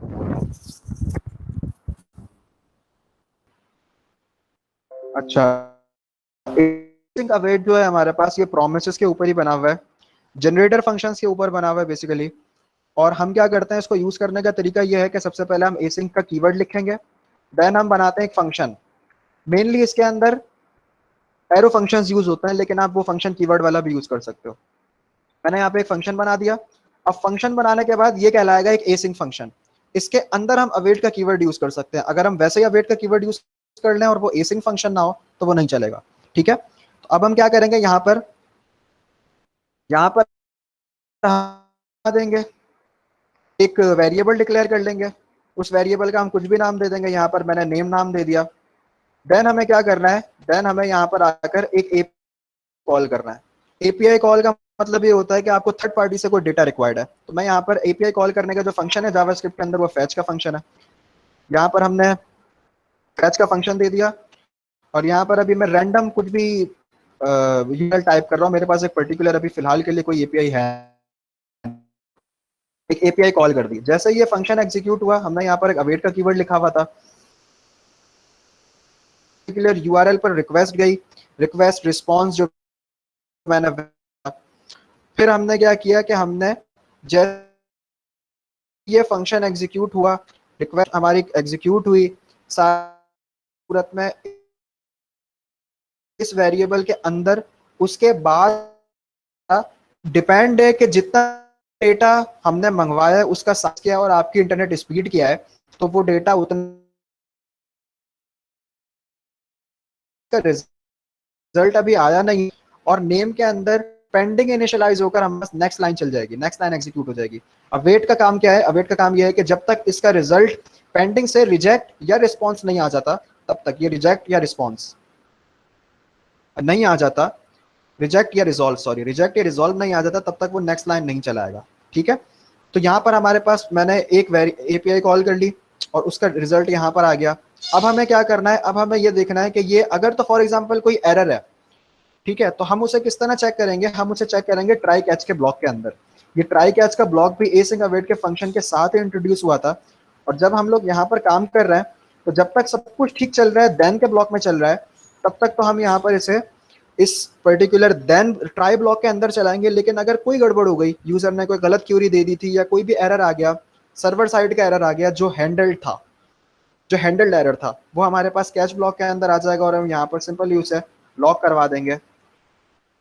अच्छा, एसिंक अवेट जो है हमारे पास ये प्रोमिसेस के ऊपर ही बना हुआ है, जनरेटर फंक्शंस के ऊपर बना हुआ है बेसिकली। और हम क्या करते हैं, इसको यूज करने का तरीका ये है कि सबसे पहले हम एसिंक का कीवर्ड लिखेंगे, देन हम बनाते हैं एक फंक्शन। मेनली इसके अंदर एरो फंक्शंस यूज होते हैं, लेकिन आप वो फंक्शन कीवर्ड वाला भी यूज कर सकते हो। मैंने यहाँ पे एक फंक्शन बना दिया। अब फंक्शन बनाने के बाद ये कहलाएगा एक एसिंक फंक्शन। इसके अंदर हम अवेट का कीवर्ड यूज कर सकते हैं। अगर हम वैसे ही अवेट का कीवर्ड यूज कर लें और वो एसिंक फंक्शन ना हो तो वो नहीं चलेगा, ठीक है। तो अब हम क्या करेंगे, यहाँ पर देंगे एक वेरिएबल डिक्लेयर कर लेंगे, उस वेरिएबल का हम कुछ भी नाम दे देंगे। यहाँ पर मैंने नेम नाम दे दिया। देन हमें क्या करना है, देन हमें यहाँ पर आकर एक एपीआई कॉल करना है। एपीआई कॉल का मतलब ये होता है कि आपको थर्ड पार्टी से कोई डेटा रिक्वायर्ड है। तो मैं यहाँ पर एपीआई कॉल करने का जो फंक्शन है जावास्क्रिप्ट के अंदर, वो फैच का फंक्शन है। यहाँ पर हमने फैच का फंक्शन दे दिया और यहाँ पर अभी मैं रैंडम कुछ भी यूआरएल टाइप कर रहा हूँ। मेरे पास एक पर्टिकुलर अभी फिलहाल के लिए कोई एपीआई है, एक एपीआई कॉल कर दी। जैसे ये फंक्शन एग्जीक्यूट हुआ, हमने यहाँ पर एक अवेट का कीवर्ड लिखा हुआ था, पर्टिकुलर यूआरएल पर रिक्वेस्ट गई, रिक्वेस्ट रिस्पांस जो मैंने, फिर हमने क्या किया कि हमने जैसे ये फंक्शन एग्जीक्यूट हुआ, रिक्वेस्ट हमारी एग्जीक्यूट हुई, सूरत में इस वेरिएबल के अंदर उसके बाद डिपेंड है कि जितना डेटा हमने मंगवाया है उसका साइज क्या है और आपकी इंटरनेट स्पीड क्या है, तो वो डेटा उतना रिजल्ट अभी आया नहीं, और नेम के अंदर पेंडिंग इनिशियलाइज होकर हम नेक्स्ट लाइन चल जाएगी, नेक्स्ट लाइन एग्जीक्यूट हो जाएगी। अवेट का काम क्या है? अवेट का काम यह है कि जब तक इसका रिजल्ट पेंडिंग से रिजेक्ट या रिस्पॉन्स नहीं आ जाता, तब तक ये रिजेक्ट या रिस्पॉन्स नहीं आ जाता, रिजेक्ट या रिजॉल्व, सॉरी रिजेक्ट या रिजॉल्व नहीं आ जाता, तब तक वो नेक्स्ट लाइन नहीं चलाएगा। ठीक है, तो यहाँ पर हमारे पास मैंने एक एपीआई कॉल कर ली और उसका रिजल्ट यहाँ पर आ गया। अब हमें क्या करना है? अब हमें ये देखना है कि ये अगर तो फॉर एग्जांपल कोई एरर है, ठीक है, तो हम उसे किस तरह चेक करेंगे? हम उसे चेक करेंगे ट्राई कैच के ब्लॉक के अंदर। ये ट्राई कैच का ब्लॉक भी एसिंग अवेट के फंक्शन के साथ ही इंट्रोड्यूस हुआ था, और जब हम लोग यहाँ पर काम कर रहे हैं तो जब तक सब कुछ ठीक चल रहा है, देन के ब्लॉक में चल रहा है, तब तक तो हम यहाँ पर इसे इस पर्टिकुलर देन ट्राई ब्लॉक के अंदर चलाएंगे। लेकिन अगर कोई गड़बड़ हो गई, यूजर ने कोई गलत क्यूरी दे दी थी या कोई भी एरर आ गया, सर्वर साइड का एरर आ गया जो हैंडल्ड था, जो हैंडल्ड एरर था, वो हमारे पास कैच ब्लॉक के अंदर आ जाएगा और हम यहाँ पर सिंपली उसे लॉक करवा देंगे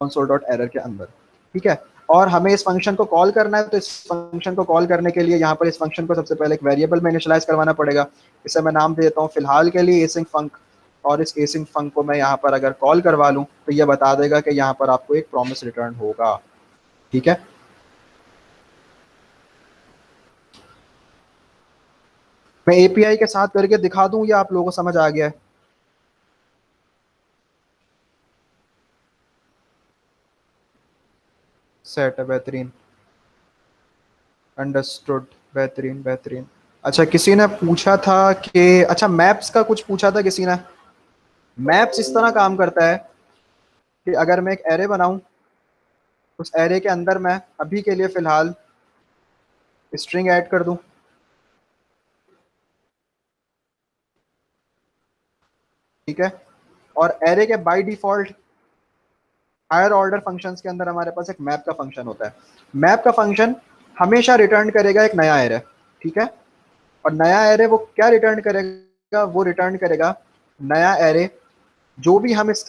console.error के अंदर। ठीक है, और हमें इस फंक्शन को कॉल करना है, तो इस फंक्शन को कॉल करने के लिए यहाँ पर इस फंक्शन को सबसे पहले एक वेरिएबल में इनिशियलाइज करवाना पड़ेगा। इसे मैं नाम दे देता हूँ फिलहाल के लिए एसिंग फंक, और इस एसिंग फंक को मैं यहाँ पर अगर कॉल करवा लूँ तो ये बता देगा कि यहाँ पर आपको एक प्रॉमिस रिटर्न होगा। ठीक है, मैं एपीआई के साथ करके दिखा दूं या आप लोगों को समझ आ गया है? सेट है, बेहतरीन, अंडरस्टूड, बेहतरीन बेहतरीन। अच्छा, किसी ने पूछा था कि अच्छा मैप्स का कुछ पूछा था किसी ने। मैप्स इस तरह काम करता है कि अगर मैं एक एरे बनाऊं, उस एरे के अंदर मैं अभी के लिए फिलहाल स्ट्रिंग ऐड कर दूं, ठीक है, और एरे के by default higher order functions के अंदर हमारे पास एक मैप का फंक्शन होता है। मैप का फंक्शन हमेशा रिटर्न करेगा एक नया एरे, ठीक है, और नया एरे वो क्या रिटर्न करेगा? वो रिटर्न करेगा नया एरे जो भी हम इस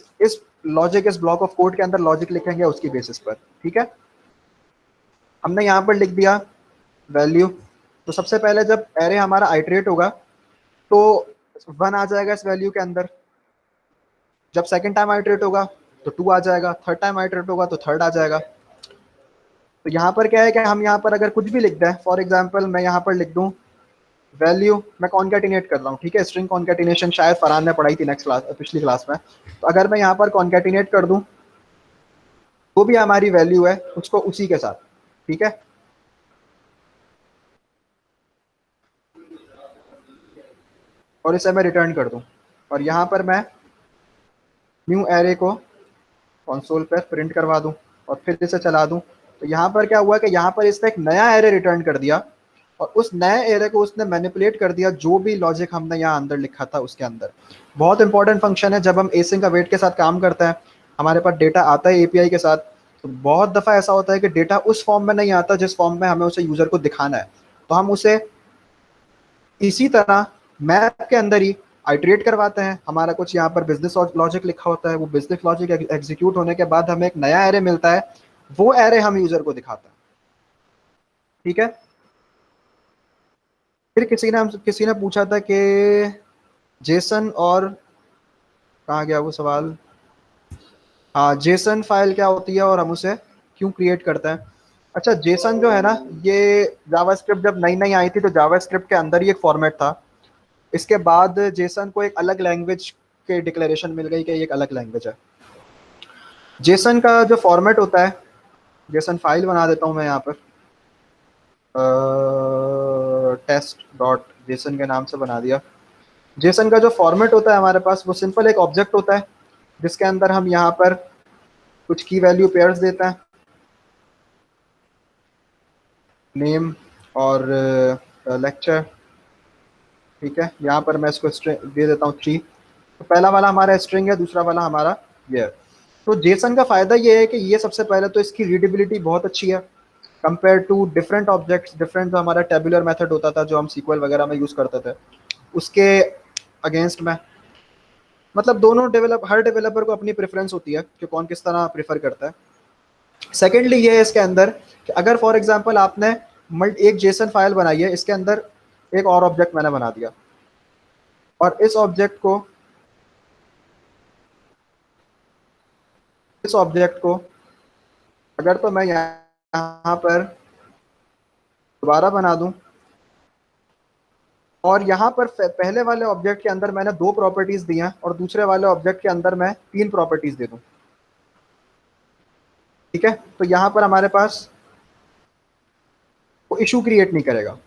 लॉजिक, इस ब्लॉक ऑफ कोड के अंदर लॉजिक लिखेंगे उसकी बेसिस पर। ठीक है, हमने यहाँ पर लिख दिया वैल्यू, तो सबसे पहले जब एरे हमारा आइटरेट होगा तो 1 आ जाएगा इस वैल्यू के अंदर, जब सेकंड टाइम आइटरेट होगा तो 2 आ जाएगा, थर्ड टाइम आइटरेट होगा तो 3rd आ जाएगा। तो यहाँ पर क्या है कि हम यहाँ पर अगर कुछ भी लिख दें, फॉर एग्जांपल मैं यहाँ पर लिख दूँ वैल्यू, मैं कॉन्केटिनेट कर रहा हूँ, ठीक है, स्ट्रिंग कॉन्केटिनेशन शायद फरहान ने पढ़ाई थी नेक्स्ट क्लास, पिछली क्लास में। तो अगर मैं यहाँ पर कॉन्केटिनेट कर दूँ, वो भी हमारी वैल्यू है उसको उसी के साथ, ठीक है, और इसे मैं रिटर्न कर दूँ, और यहाँ पर मैं न्यू एरे को कंसोल पर प्रिंट करवा दूँ और फिर इसे चला दूँ। तो यहाँ पर क्या हुआ कि यहाँ पर इसने एक नया एरे रिटर्न कर दिया, और उस नए एरे को उसने मैनिपुलेट कर दिया जो भी लॉजिक हमने यहाँ अंदर लिखा था उसके अंदर। बहुत इंपॉर्टेंट फंक्शन है। जब हम एसिंग अवेट के साथ काम करते हैं, हमारे पास डेटा आता है एपीआई के साथ, तो बहुत दफ़ा ऐसा होता है कि डेटा उस फॉर्म में नहीं आता जिस फॉर्म में हमें उसे यूज़र को दिखाना है, तो हम उसे इसी तरह मैप के अंदर ही आइट्रेट करवाते हैं। हमारा कुछ यहाँ पर बिजनेस लॉजिक लिखा होता है, वो बिजनेस लॉजिक एग्जीक्यूट होने के बाद हमें एक नया एरे मिलता है, वो एरे हम यूज़र को दिखाते हैं। ठीक है, फिर किसी ने पूछा था कि जेसन और कहाँ गया वो सवाल, हाँ, जेसन फाइल क्या होती है और हम उसे क्यों क्रिएट करते हैं। अच्छा, जेसन जो है ना, ये जावास्क्रिप्ट जब नई नई आई थी तो जावास्क्रिप्ट के अंदर ही एक फॉर्मेट था। इसके बाद जेसन को एक अलग लैंग्वेज के डिक्लेरेशन मिल गई कि ये एक अलग लैंग्वेज है। जेसन का जो फॉर्मेट होता है, जेसन फाइल बना देता हूँ मैं यहाँ पर, टेस्ट डॉट जेसन के नाम से बना दिया। जेसन का जो फॉर्मेट होता है हमारे पास, वो सिंपल एक ऑब्जेक्ट होता है जिसके अंदर हम यहाँ पर कुछ की वैल्यू पेयर्स देते हैं, नेम और लेक्चर, ठीक है, यहाँ पर मैं इसको स्ट्रिंग दे देता हूँ 3। तो पहला वाला हमारा स्ट्रिंग है, दूसरा वाला हमारा ये है। तो जेसन का फ़ायदा ये है कि ये सबसे पहले तो इसकी रीडेबिलिटी बहुत अच्छी है compare to different objects, different जो हमारा टेबुलर मेथड होता था जो हम सीक्वल वगैरह में यूज़ करते थे उसके अगेंस्ट में। मतलब दोनों हर डेवलपर को अपनी प्रेफरेंस होती है कि कौन किस तरह प्रेफर करता है। सेकेंडली ये है इसके अंदर कि अगर फॉर एग्जांपल आपने एक जेसन फाइल बनाई है, इसके अंदर एक और ऑब्जेक्ट मैंने बना दिया, और इस ऑब्जेक्ट को अगर तो मैं यहाँ पर दोबारा बना दूं, और यहाँ पर पहले वाले ऑब्जेक्ट के अंदर मैंने 2 प्रॉपर्टीज दी हैं और दूसरे वाले ऑब्जेक्ट के अंदर मैं 3 प्रॉपर्टीज दे दूं, ठीक है, तो यहाँ पर हमारे पास वो इशू क्रिएट नहीं करेगा,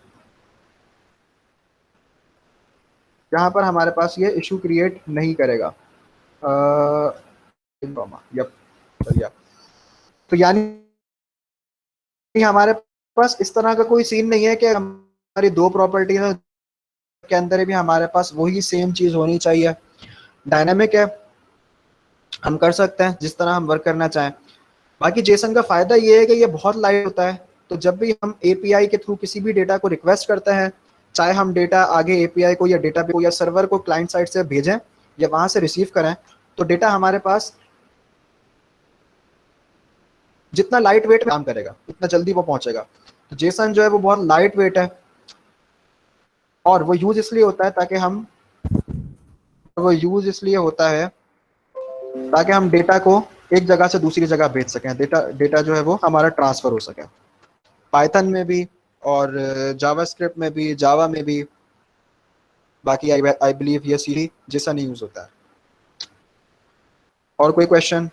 यहाँ पर हमारे पास ये इशू क्रिएट नहीं करेगा। यप, बढ़िया। तो यानी हमारे पास इस तरह का कोई सीन नहीं है कि हमारी 2 प्रॉपर्टी के अंदर भी हमारे पास वही सेम चीज होनी चाहिए। डायनामिक है, हम कर सकते हैं जिस तरह हम वर्क करना चाहें। बाकी जेसन का फायदा ये है कि ये बहुत लाइट होता है, तो जब भी हम एपीआई के थ्रू किसी भी डेटा को रिक्वेस्ट करते हैं, चाहे हम डेटा आगे एपीआई को या डेटा को या सर्वर को क्लाइंट साइड से भेजें या वहां से रिसीव करें, तो डेटा हमारे पास जितना लाइट वेट काम करेगा उतना जल्दी वो पहुंचेगा। तो जेसन जो है वो बहुत लाइट वेट है, और वो यूज इसलिए होता है ताकि हम डेटा को एक जगह से दूसरी जगह भेज सकें, डेटा जो है वो हमारा ट्रांसफर हो सके। पाइथन में भी और जावास्क्रिप्ट में भी, जावा में भी, बाकी आई बिलीव ये सीधी जेसन ही यूज होता है। और कोई क्वेश्चन?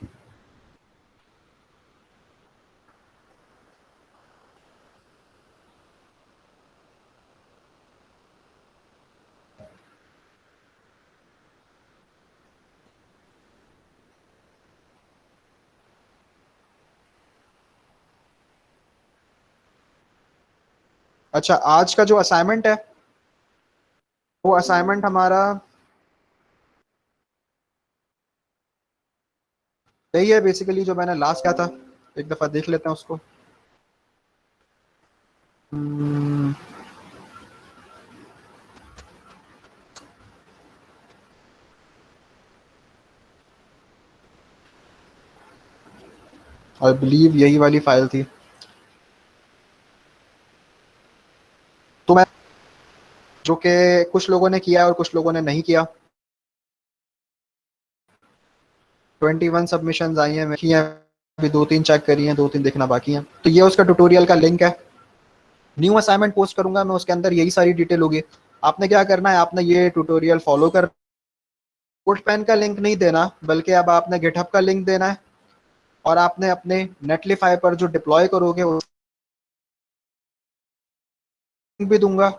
अच्छा, आज का जो असाइनमेंट है वो असाइनमेंट हमारा यही है बेसिकली जो मैंने लास्ट किया था। एक दफा देख लेते हैं उसको। आई बिलीव यही वाली फाइल थी। तो मैं जो कि कुछ लोगों ने किया और कुछ लोगों ने नहीं किया, 21 सबमिशंस आई हैं, मैं की हैं, अभी 2-3 चेक करी हैं, 2-3 देखना बाकी हैं। तो ये उसका ट्यूटोरियल का लिंक है। न्यू असाइनमेंट पोस्ट करूंगा मैं, उसके अंदर यही सारी डिटेल होगी। आपने क्या करना है, आपने ये ट्यूटोरियल फॉलो कर, कोडपेन का लिंक नहीं देना, बल्कि अब आपने गिटहब का लिंक देना है, और आपने अपने नेटलिफाई पर जो डिप्लॉय करोगे भी दूंगा।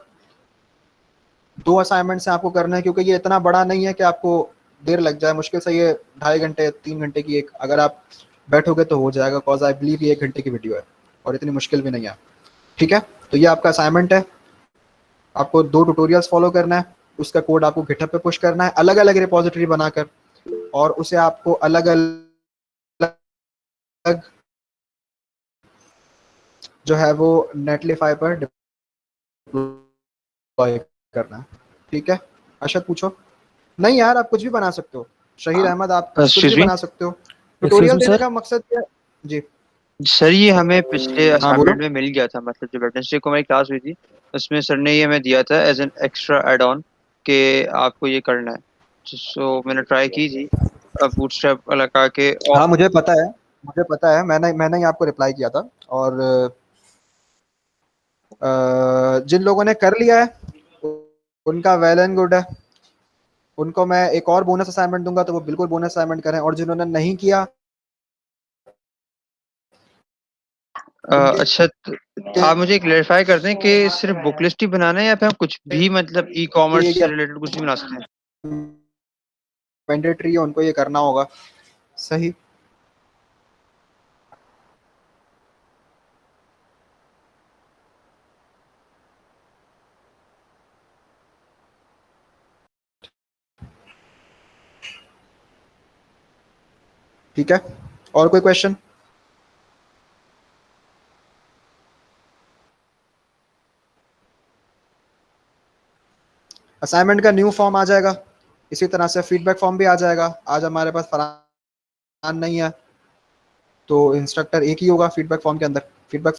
2 असाइनमेंट से आपको करना है, क्योंकि ये इतना बड़ा नहीं है कि आपको देर लग जाए। मुश्किल से ये 2.5 घंटे 3 घंटे की एक अगर आप बैठोगे तो हो जाएगा, कॉज आई बिलीव ये 1 घंटे की वीडियो है और इतनी मुश्किल भी नहीं है, ठीक है। तो ये आपका असाइनमेंट है, आपको 2 ट्यूटोरियल्स फॉलो करना है, उसका कोड आपको गिटहब पे पुश करना है अलग अलग रिपोजिटरी बनाकर, और उसे आपको अलग अलग जो है वो नेटलिफाई पर डिप्लॉय करना है, ठीक है। अशद पूछो। नहीं यार, आप कुछ भी बना सकते हो। शहीद अहमद, आप कुछ भी बना सकते हो। ट्यूटोरियल देने का मकसद क्या जी सर? ये हमें पिछले बोलो। असाइनमेंट में मिल गया था, मतलब जो वेडनेसडे को हमारी क्लास हुई थी उसमें सर ने ये हमें दिया था as an extra add on कि आपको ये करना है। सो मैंने ट्राई की थी बूटस्ट्रैप लगा के। हाँ मुझे पता है, मैंने ही आपको रिप्लाई किया था। और जिन लोगों ने कर लिया है उनका वेल एंड गुड है, उनको मैं एक और बोनस असाइनमेंट दूंगा, तो वो बिल्कुल बोनस असाइनमेंट करें। और जिन्होंने नहीं किया अच्छा, आप मुझे क्लेरिफाई कर दें कि सिर्फ बुक लिस्ट ही बनाना है या फिर हम कुछ भी मतलब ई कॉमर्स से रिलेटेड कुछ भी बना सकते हैं? मैंडेटरी है, उनको ये करना होगा। सही। ठीक है, और कोई क्वेश्चन? असाइनमेंट का न्यू फॉर्म आ जाएगा, इसी तरह से फीडबैक फॉर्म भी आ जाएगा। आज हमारे पास फरहान नहीं है, तो इंस्ट्रक्टर एक ही होगा फीडबैक फॉर्म के अंदर। फीडबैक